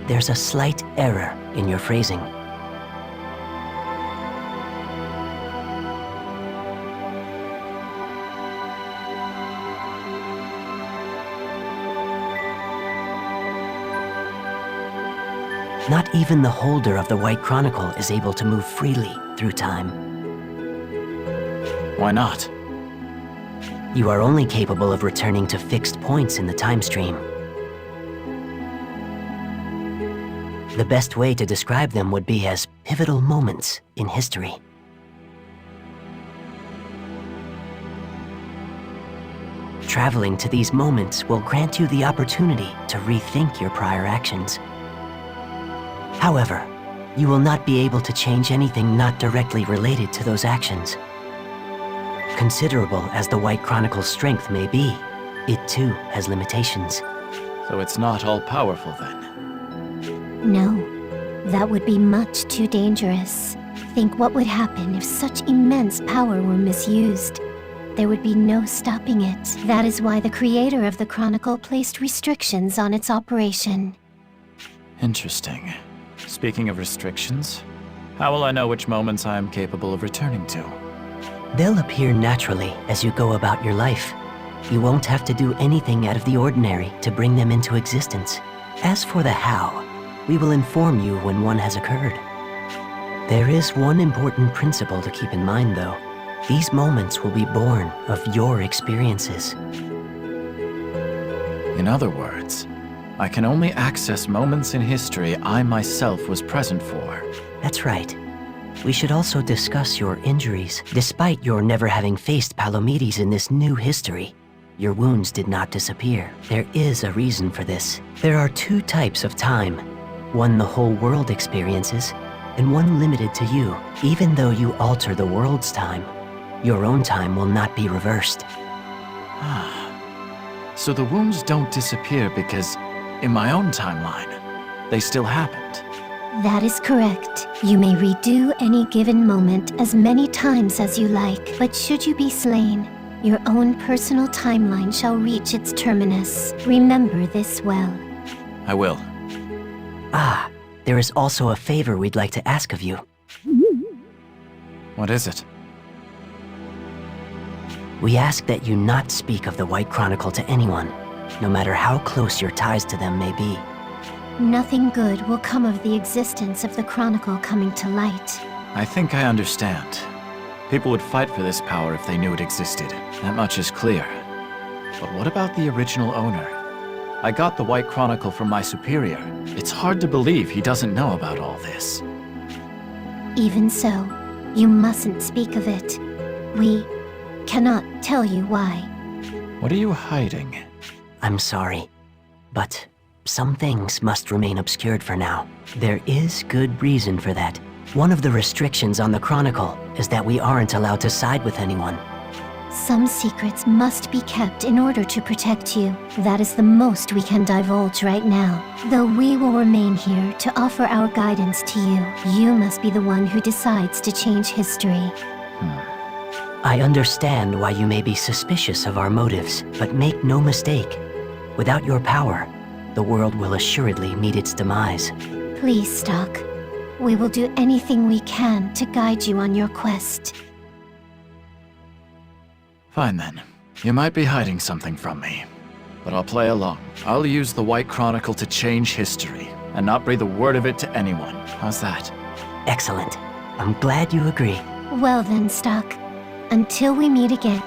Speaker 2: There's a slight error in your phrasing. Not even the holder of the White Chronicle is able to move freely through time.
Speaker 4: Why not?
Speaker 2: You are only capable of returning to fixed points in the time stream. The best way to describe them would be as pivotal moments in history. Traveling to these moments will grant you the opportunity to rethink your prior actions. However, you will not be able to change anything not directly related to those actions. Considerable as the White Chronicle's strength may be, it too has limitations.
Speaker 4: So it's not all-powerful then?
Speaker 3: No, that would be much too dangerous. Think what would happen if such immense power were misused. There would be no stopping it. That is why the creator of the Chronicle placed restrictions on its operation.
Speaker 4: Interesting. Speaking of restrictions, how will I know which moments I am capable of returning to?
Speaker 2: They'll appear naturally as you go about your life. You won't have to do anything out of the ordinary to bring them into existence. As for the how, we will inform you when one has occurred. There is one important principle to keep in mind, though. These moments will be born of your experiences.
Speaker 4: In other words, I can only access moments in history I myself was present for.
Speaker 2: That's right. We should also discuss your injuries. Despite your never having faced Palomides in this new history, your wounds did not disappear. There is a reason for this. There are two types of time. One the whole world experiences, and one limited to you. Even though you alter the world's time, your own time will not be reversed.
Speaker 4: So the wounds don't disappear because, in my own timeline, they still happened.
Speaker 3: That is correct. You may redo any given moment as many times as you like, but should you be slain, your own personal timeline shall reach its terminus. Remember this well.
Speaker 4: I will.
Speaker 2: Ah, there is also a favor we'd like to ask of you.
Speaker 4: What is it?
Speaker 2: We ask that you not speak of the White Chronicle to anyone, no matter how close your ties to them may be.
Speaker 3: Nothing good will come of the existence of the Chronicle coming to light.
Speaker 4: I think I understand. People would fight for this power if they knew it existed. That much is clear. But what about the original owner? I got the White Chronicle from my superior. It's hard to believe he doesn't know about all this.
Speaker 3: Even so, you mustn't speak of it. We cannot tell you why.
Speaker 4: What are you hiding?
Speaker 2: I'm sorry, but some things must remain obscured for now. There is good reason for that. One of the restrictions on the Chronicle is that we aren't allowed to side with anyone.
Speaker 3: Some secrets must be kept in order to protect you. That is the most we can divulge right now. Though we will remain here to offer our guidance to you, you must be the one who decides to change history.
Speaker 2: I understand why you may be suspicious of our motives, but make no mistake. Without your power, the world will assuredly meet its demise.
Speaker 3: Please, Stock. We will do anything we can to guide you on your quest.
Speaker 4: Fine then. You might be hiding something from me. But I'll play along. I'll use the White Chronicle to change history, and not breathe a word of it to anyone. How's that?
Speaker 2: Excellent. I'm glad you agree.
Speaker 3: Well then, Stock. Until we meet again.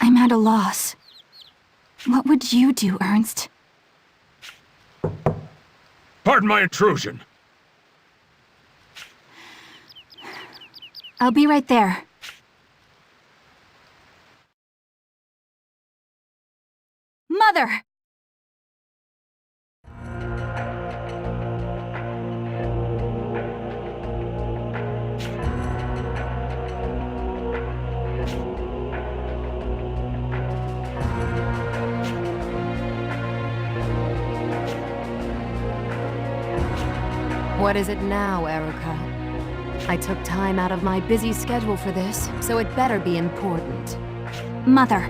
Speaker 10: I'm at a loss. What would you do, Ernst?
Speaker 8: Pardon my intrusion.
Speaker 10: I'll be right there. Mother!
Speaker 11: What is it now, Erica? I took time out of my busy schedule for this, so it better be important.
Speaker 10: Mother,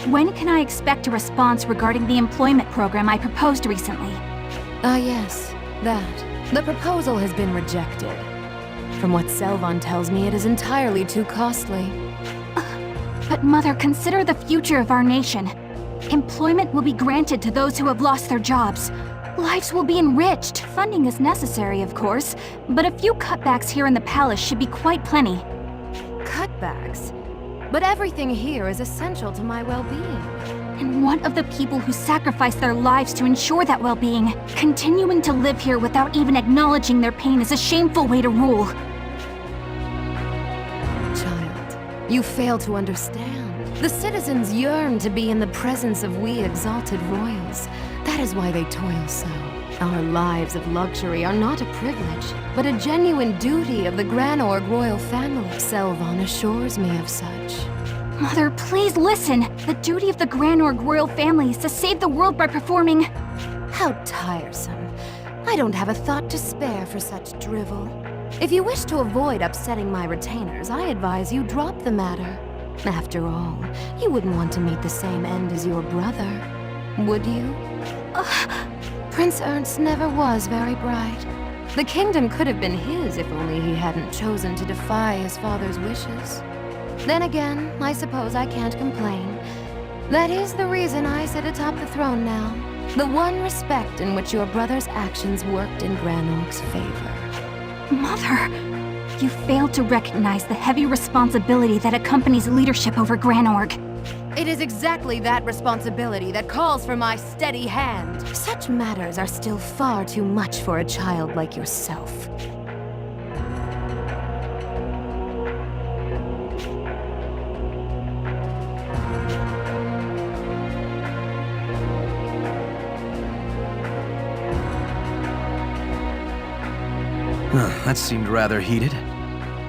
Speaker 10: when can I expect a response regarding the employment program I proposed recently?
Speaker 11: Ah yes, that. The proposal has been rejected. From what Selvon tells me, it is entirely too costly.
Speaker 10: But Mother, consider the future of our nation. Employment will be granted to those who have lost their jobs. Lives will be enriched. Funding is necessary, of course, but a few cutbacks here in the palace should be quite plenty.
Speaker 11: Cutbacks? But everything here is essential to my well-being.
Speaker 10: And what of the people who sacrifice their lives to ensure that well-being? Continuing to live here without even acknowledging their pain is a shameful way to rule.
Speaker 11: Child, you fail to understand. The citizens yearn to be in the presence of we exalted royals. That is why they toil so. Our lives of luxury are not a privilege, but a genuine duty of the Granorg royal family. Selvon assures me of such.
Speaker 10: Mother, please listen. The duty of the Granorg royal family is to save the world by performing...
Speaker 11: How tiresome. I don't have a thought to spare for such drivel. If you wish to avoid upsetting my retainers, I advise you drop the matter. After all, you wouldn't want to meet the same end as your brother, would you? Prince Ernst never was very bright. The kingdom could have been his if only he hadn't chosen to defy his father's wishes. Then again, I suppose I can't complain. That is the reason I sit atop the throne now. The one respect in which your brother's actions worked in Granorg's favor.
Speaker 10: Mother, you failed to recognize the heavy responsibility that accompanies leadership over Granorg.
Speaker 11: It is exactly that responsibility that calls for my steady hand. Such matters are still far too much for a child like yourself.
Speaker 7: That seemed rather heated.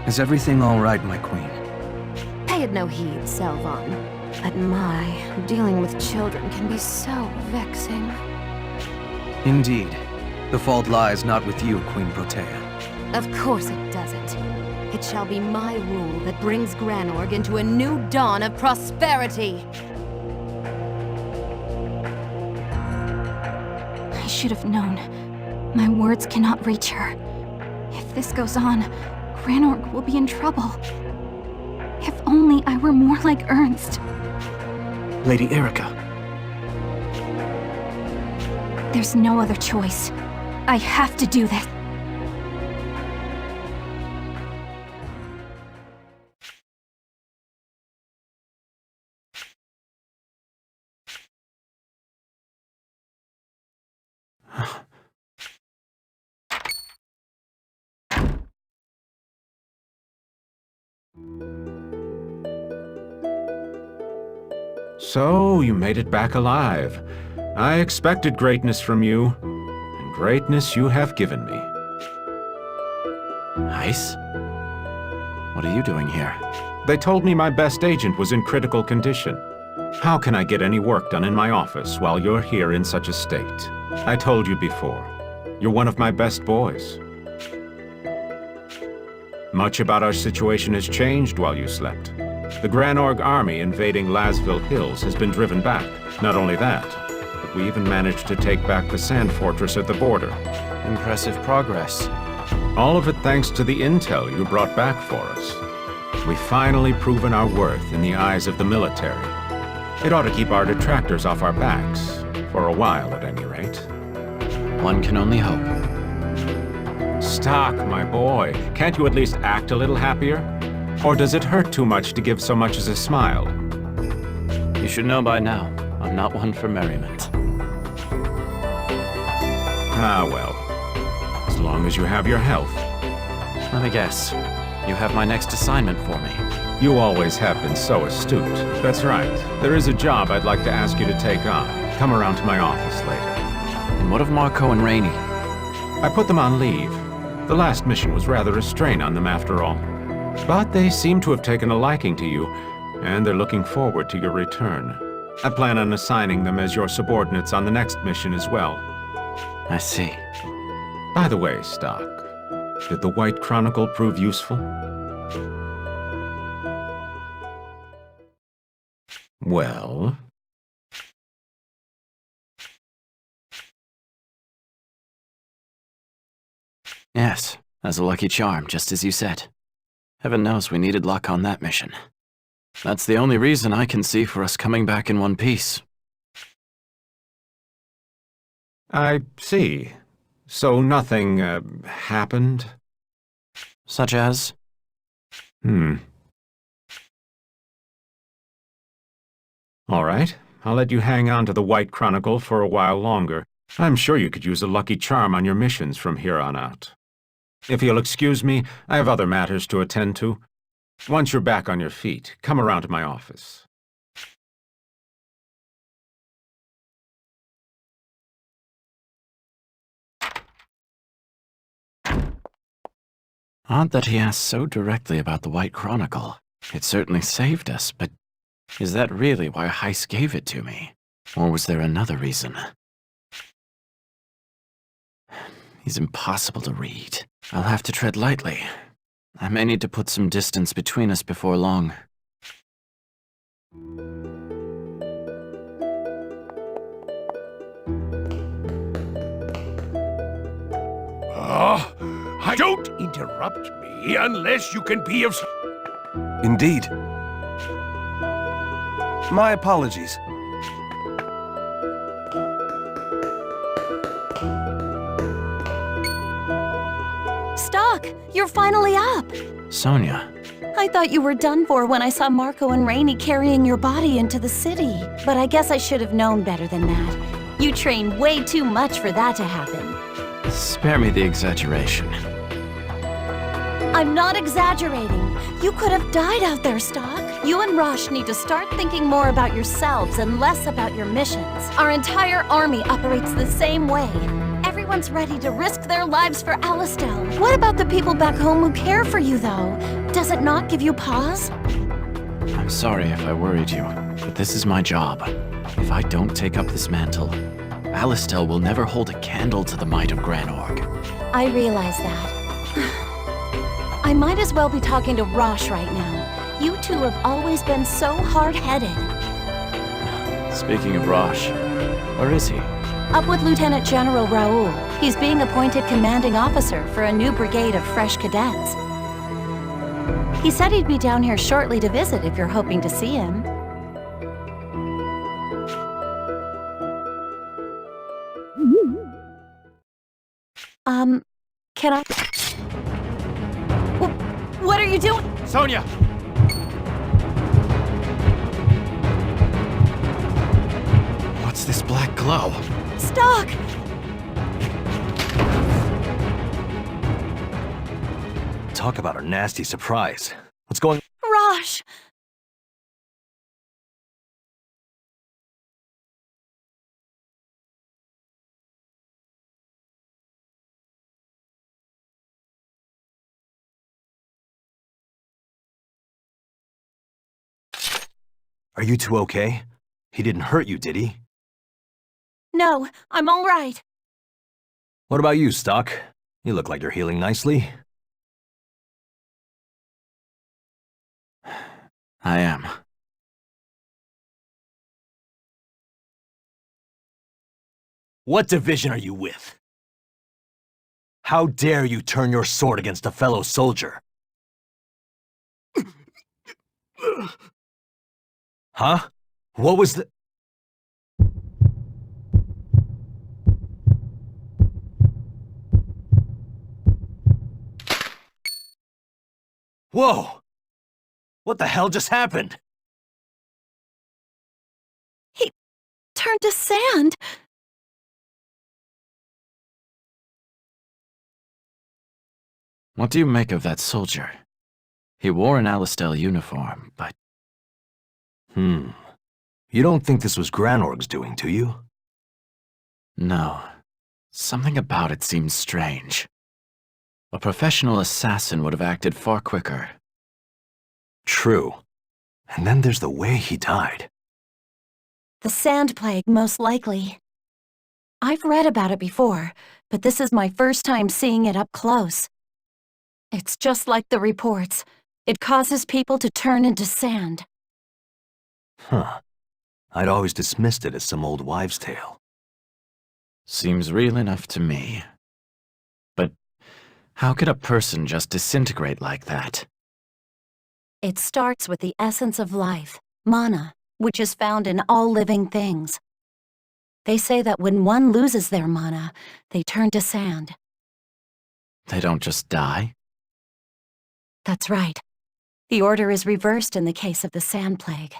Speaker 7: Is everything all right, my queen?
Speaker 11: Pay it no heed, Selvon. But my, dealing with children can be so vexing.
Speaker 7: Indeed. The fault lies not with you, Queen Protea.
Speaker 11: Of course it doesn't. It shall be my rule that brings Granorg into a new dawn of prosperity.
Speaker 10: I should have known. My words cannot reach her. If this goes on, Granorg will be in trouble. If only I were more like Ernst.
Speaker 4: Lady Erica.
Speaker 10: There's no other choice. I have to do this.
Speaker 1: So, you made it back alive. I expected greatness from you, and greatness you have given me.
Speaker 4: Ice? What are you doing here?
Speaker 1: They told me my best agent was in critical condition. How can I get any work done in my office while you're here in such a state? I told you before, you're one of my best boys. Much about our situation has changed while you slept. The Granorg army invading Lasville Hills has been driven back. Not only that, but we even managed to take back the sand fortress at the border.
Speaker 4: Impressive progress.
Speaker 1: All of it thanks to the intel you brought back for us. We've finally proven our worth in the eyes of the military. It ought to keep our detractors off our backs, for a while at any rate.
Speaker 4: One can only hope.
Speaker 1: Stock, my boy, can't you at least act a little happier? Or does it hurt too much to give so much as a smile?
Speaker 4: You should know by now, I'm not one for merriment.
Speaker 1: Ah, well. As long as you have your health.
Speaker 4: Let me guess. You have my next assignment for me.
Speaker 1: You always have been so astute. That's right. There is a job I'd like to ask you to take on. Come around to my office later.
Speaker 4: And what of Marco and Rainey?
Speaker 1: I put them on leave. The last mission was rather a strain on them after all. But they seem to have taken a liking to you, and they're looking forward to your return. I plan on assigning them as your subordinates on the next mission as well.
Speaker 4: I see.
Speaker 1: By the way, Stock, did the White Chronicle prove useful? Well...
Speaker 4: Yes, as a lucky charm, just as you said. Heaven knows we needed luck on that mission. That's the only reason I can see for us coming back in one piece.
Speaker 1: I see. So nothing, happened?
Speaker 4: Such as?
Speaker 1: All right, I'll let you hang on to the White Chronicle for a while longer. I'm sure you could use a lucky charm on your missions from here on out. If you'll excuse me, I have other matters to attend to. Once you're back on your feet, come around to my office.
Speaker 4: Odd that he asked so directly about the White Chronicle. It certainly saved us, but is that really why Heiss gave it to me? Or was there another reason? He's impossible to read. I'll have to tread lightly. I may need to put some distance between us before long.
Speaker 8: Don't interrupt me unless you can be of...
Speaker 9: Indeed. My apologies.
Speaker 12: Stock, you're finally up!
Speaker 4: Sonia.
Speaker 12: I thought you were done for when I saw Marco and Rainey carrying your body into the city. But I guess I should have known better than that. You trained way too much for that to happen.
Speaker 4: Spare me the exaggeration.
Speaker 12: I'm not exaggerating. You could have died out there, Stock. You and Rosh need to start thinking more about yourselves and less about your missions. Our entire army operates the same way. Everyone's ready to risk their lives for Alistel. What about the people back home who care for you, though? Does it not give you pause?
Speaker 4: I'm sorry if I worried you, but this is my job. If I don't take up this mantle, Alistel will never hold a candle to the might of Granorg.
Speaker 12: I realize that. I might as well be talking to Rosh right now. You two have always been so hard-headed.
Speaker 4: Speaking of Rosh, where is he?
Speaker 12: Up with Lieutenant General Raoul. He's being appointed commanding officer for a new brigade of fresh cadets. He said he'd be down here shortly to visit if you're hoping to see him. Can I... What are you doing?
Speaker 4: Sonia! What's this black glow?
Speaker 12: Stock!
Speaker 7: Talk about a nasty surprise. What's going...
Speaker 12: Rosh!
Speaker 7: Are you two okay? He didn't hurt you, did he?
Speaker 12: No, I'm all right.
Speaker 7: What about you, Stock? You look like you're healing nicely.
Speaker 4: I am.
Speaker 7: What division are you with? How dare you turn your sword against a fellow soldier? Huh? What was the... Whoa! What the hell just happened?
Speaker 12: He turned to sand.
Speaker 4: What do you make of that soldier? He wore an Alistel uniform, but...
Speaker 7: You don't think this was Granorg's doing, do you?
Speaker 4: No. Something about it seems strange. A professional assassin would have acted far quicker.
Speaker 7: True. And then there's the way he died.
Speaker 12: The Sand Plague, most likely. I've read about it before, but this is my first time seeing it up close. It's just like the reports. It causes people to turn into sand.
Speaker 7: Huh. I'd always dismissed it as some old wives' tale.
Speaker 4: Seems real enough to me. But how could a person just disintegrate like that?
Speaker 12: It starts with the essence of life, mana, which is found in all living things. They say that when one loses their mana, they turn to sand.
Speaker 4: They don't just die?
Speaker 12: That's right. The order is reversed in the case of the Sand Plague.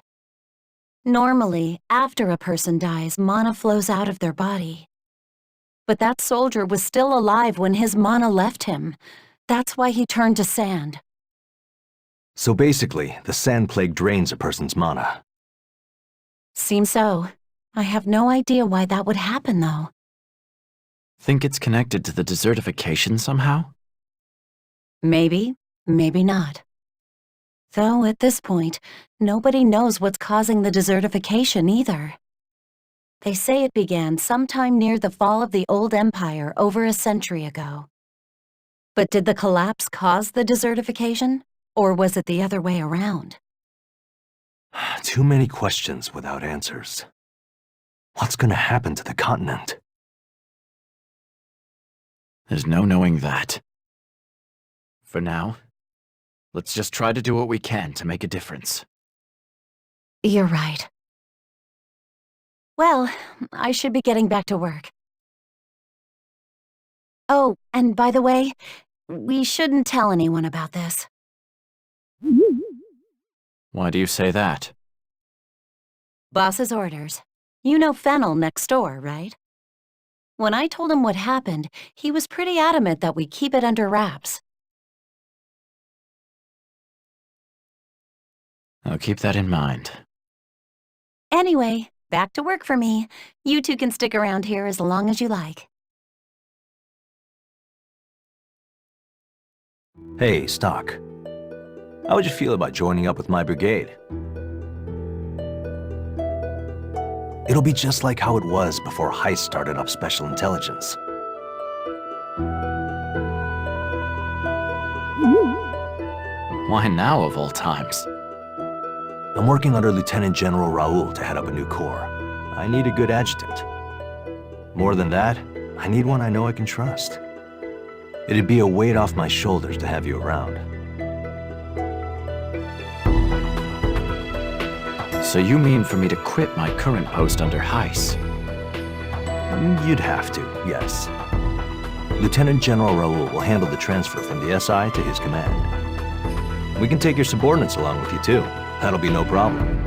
Speaker 12: Normally, after a person dies, mana flows out of their body. But that soldier was still alive when his mana left him. That's why he turned to sand.
Speaker 7: So basically, the Sand Plague drains a person's mana.
Speaker 12: Seems so. I have no idea why that would happen, though.
Speaker 4: Think it's connected to the desertification somehow?
Speaker 12: Maybe, maybe not. Though, at this point, nobody knows what's causing the desertification either. They say it began sometime near the fall of the old empire over a century ago. But did the collapse cause the desertification? Or was it the other way around?
Speaker 7: Too many questions without answers. What's gonna happen to the continent?
Speaker 4: There's no knowing that. For now, let's just try to do what we can to make a difference.
Speaker 12: You're right. Well, I should be getting back to work. Oh, and by the way, we shouldn't tell anyone about this.
Speaker 4: Why do you say that?
Speaker 12: Boss's orders. You know Fennel next door, right? When I told him what happened, he was pretty adamant that we keep it under wraps.
Speaker 4: I'll keep that in mind.
Speaker 12: Anyway, back to work for me. You two can stick around here as long as you like.
Speaker 7: Hey, Stock. How would you feel about joining up with my brigade? It'll be just like how it was before Heist started up Special Intelligence.
Speaker 4: Why now of all times?
Speaker 7: I'm working under Lieutenant General Raoul to head up a new corps. I need a good adjutant. More than that, I need one I know I can trust. It'd be a weight off my shoulders to have you around.
Speaker 4: So you mean for me to quit my current post under Heiss?
Speaker 7: You'd have to, yes. Lieutenant General Raoul will handle the transfer from the SI to his command. We can take your subordinates along with you too. That'll be no problem.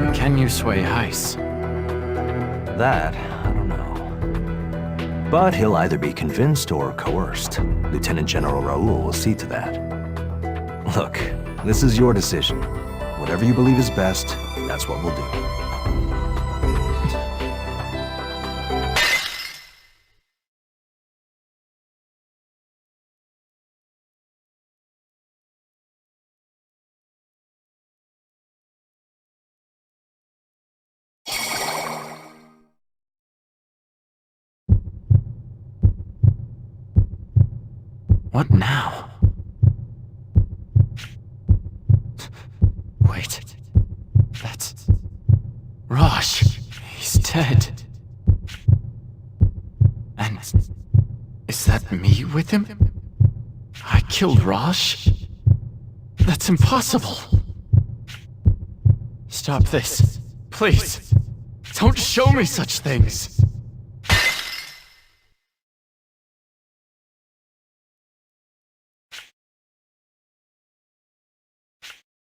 Speaker 4: Or can you sway Heiss?
Speaker 7: That, I don't know. But he'll either be convinced or coerced. Lieutenant General Raoul will see to that. Look, this is your decision. Whatever you believe is best, that's what we'll do.
Speaker 4: What now? Wait. That's... Rosh. He's dead. And... is that me with him? I killed Rosh? That's impossible. Stop this. Please. Don't show me such things.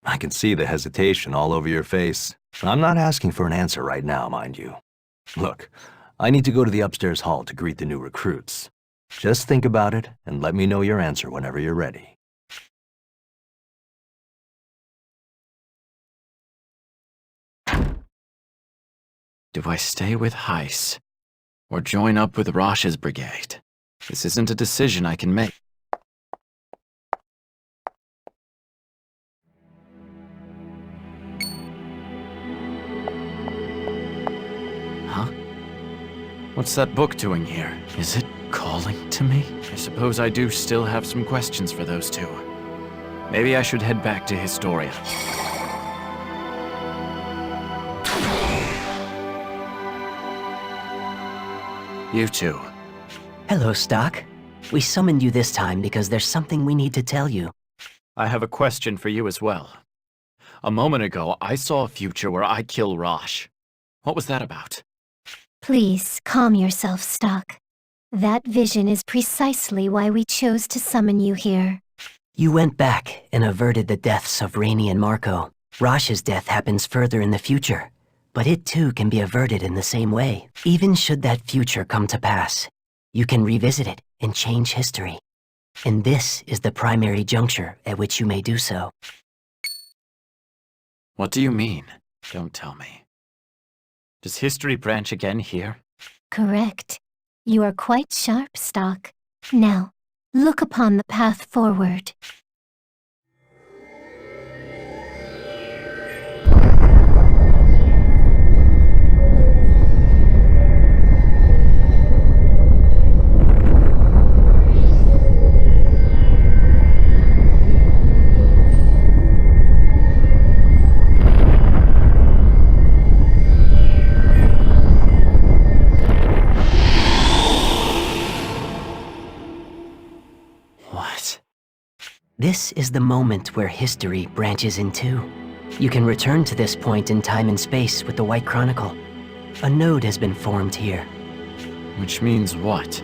Speaker 7: I can see the hesitation all over your face. I'm not asking for an answer right now, mind you. Look, I need to go to the upstairs hall to greet the new recruits. Just think about it and let me know your answer whenever you're ready.
Speaker 4: Do I stay with Heiss? Or join up with Rosh's brigade? This isn't a decision I can make. Huh? What's that book doing here? Is it calling to me? I suppose I do still have some questions for those two. Maybe I should head back to Historia. You two.
Speaker 2: Hello, Stock. We summoned you this time because there's something we need to tell you.
Speaker 4: I have a question for you as well. A moment ago, I saw a future where I kill Rosh. What was that about?
Speaker 3: Please, calm yourself, Stock. That vision is precisely why we chose to summon you here.
Speaker 2: You went back and averted the deaths of Rainey and Marco. Rosh's death happens further in the future, but it too can be averted in the same way. Even should that future come to pass, you can revisit it and change history. And this is the primary juncture at which you may do so.
Speaker 4: What do you mean? Don't tell me. Does history branch again here?
Speaker 3: Correct. You are quite sharp, Stock. Now, look upon the path forward.
Speaker 2: This is the moment where history branches in two. You can return to this point in time and space with the White Chronicle. A node has been formed here.
Speaker 4: Which means what?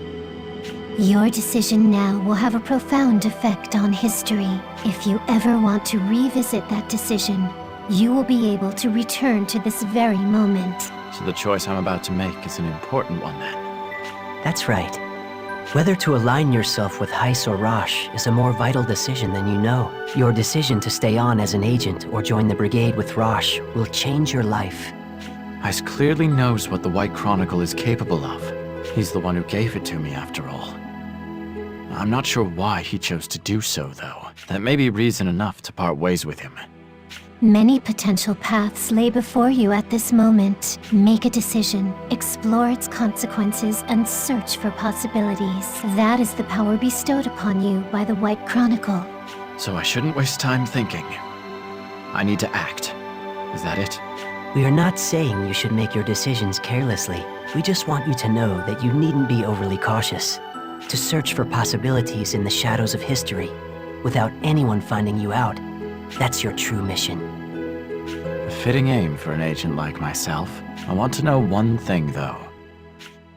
Speaker 3: Your decision now will have a profound effect on history. If you ever want to revisit that decision, you will be able to return to this very moment.
Speaker 4: So the choice I'm about to make is an important one then.
Speaker 2: That's right. Whether to align yourself with Heiss or Rosh is a more vital decision than you know. Your decision to stay on as an agent or join the brigade with Rosh will change your life.
Speaker 4: Heiss clearly knows what the White Chronicle is capable of. He's the one who gave it to me, after all. I'm not sure why he chose to do so, though. That may be reason enough to part ways with him.
Speaker 3: Many potential paths lay before you at this moment. Make a decision, explore its consequences, and search for possibilities. That is the power bestowed upon you by the White Chronicle.
Speaker 4: So I shouldn't waste time thinking. I need to act. Is that it?
Speaker 2: We are not saying you should make your decisions carelessly. We just want you to know that you needn't be overly cautious. To search for possibilities in the shadows of history, without anyone finding you out. That's your true mission.
Speaker 4: A fitting aim for an agent like myself. I want to know one thing, though.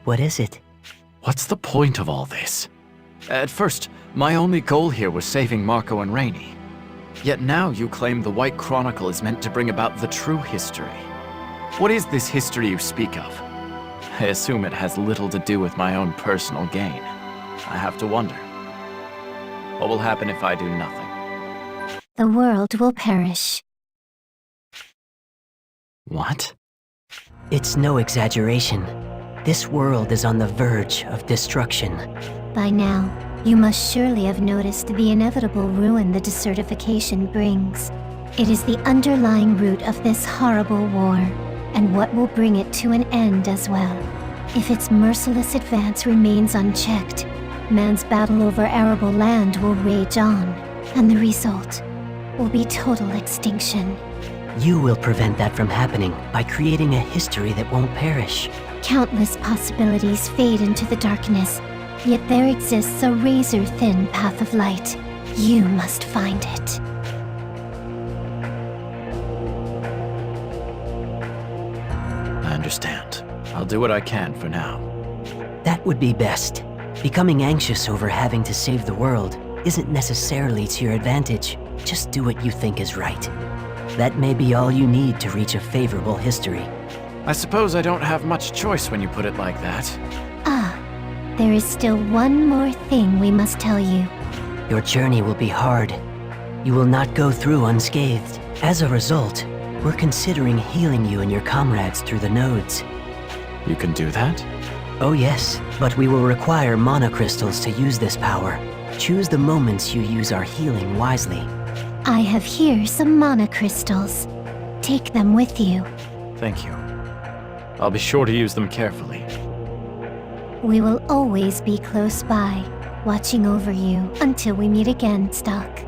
Speaker 2: What is it?
Speaker 4: What's the point of all this? At first, my only goal here was saving Marco and Rainey. Yet now you claim the White Chronicle is meant to bring about the true history. What is this history you speak of? I assume it has little to do with my own personal gain. I have to wonder. What will happen if I do nothing?
Speaker 3: The world will perish.
Speaker 4: What?
Speaker 2: It's no exaggeration. This world is on the verge of destruction.
Speaker 3: By now, you must surely have noticed the inevitable ruin the desertification brings. It is the underlying root of this horrible war, and what will bring it to an end as well. If its merciless advance remains unchecked, man's battle over arable land will rage on, and the result will be total extinction.
Speaker 2: You will prevent that from happening by creating a history that won't perish.
Speaker 3: Countless possibilities fade into the darkness, yet there exists a razor-thin path of light. You must find it.
Speaker 4: I understand. I'll do what I can for now.
Speaker 2: That would be best. Becoming anxious over having to save the world isn't necessarily to your advantage. Just do what you think is right. That may be all you need to reach a favorable history.
Speaker 4: I suppose I don't have much choice when you put it like that.
Speaker 3: Ah, there is still one more thing we must tell you.
Speaker 2: Your journey will be hard. You will not go through unscathed. As a result, we're considering healing you and your comrades through the nodes.
Speaker 4: You can do that?
Speaker 2: Oh yes, but we will require mana crystals to use this power. Choose the moments you use our healing wisely.
Speaker 3: I have here some mana crystals. Take them with you.
Speaker 4: Thank you. I'll be sure to use them carefully.
Speaker 3: We will always be close by, watching over you until we meet again, Stock.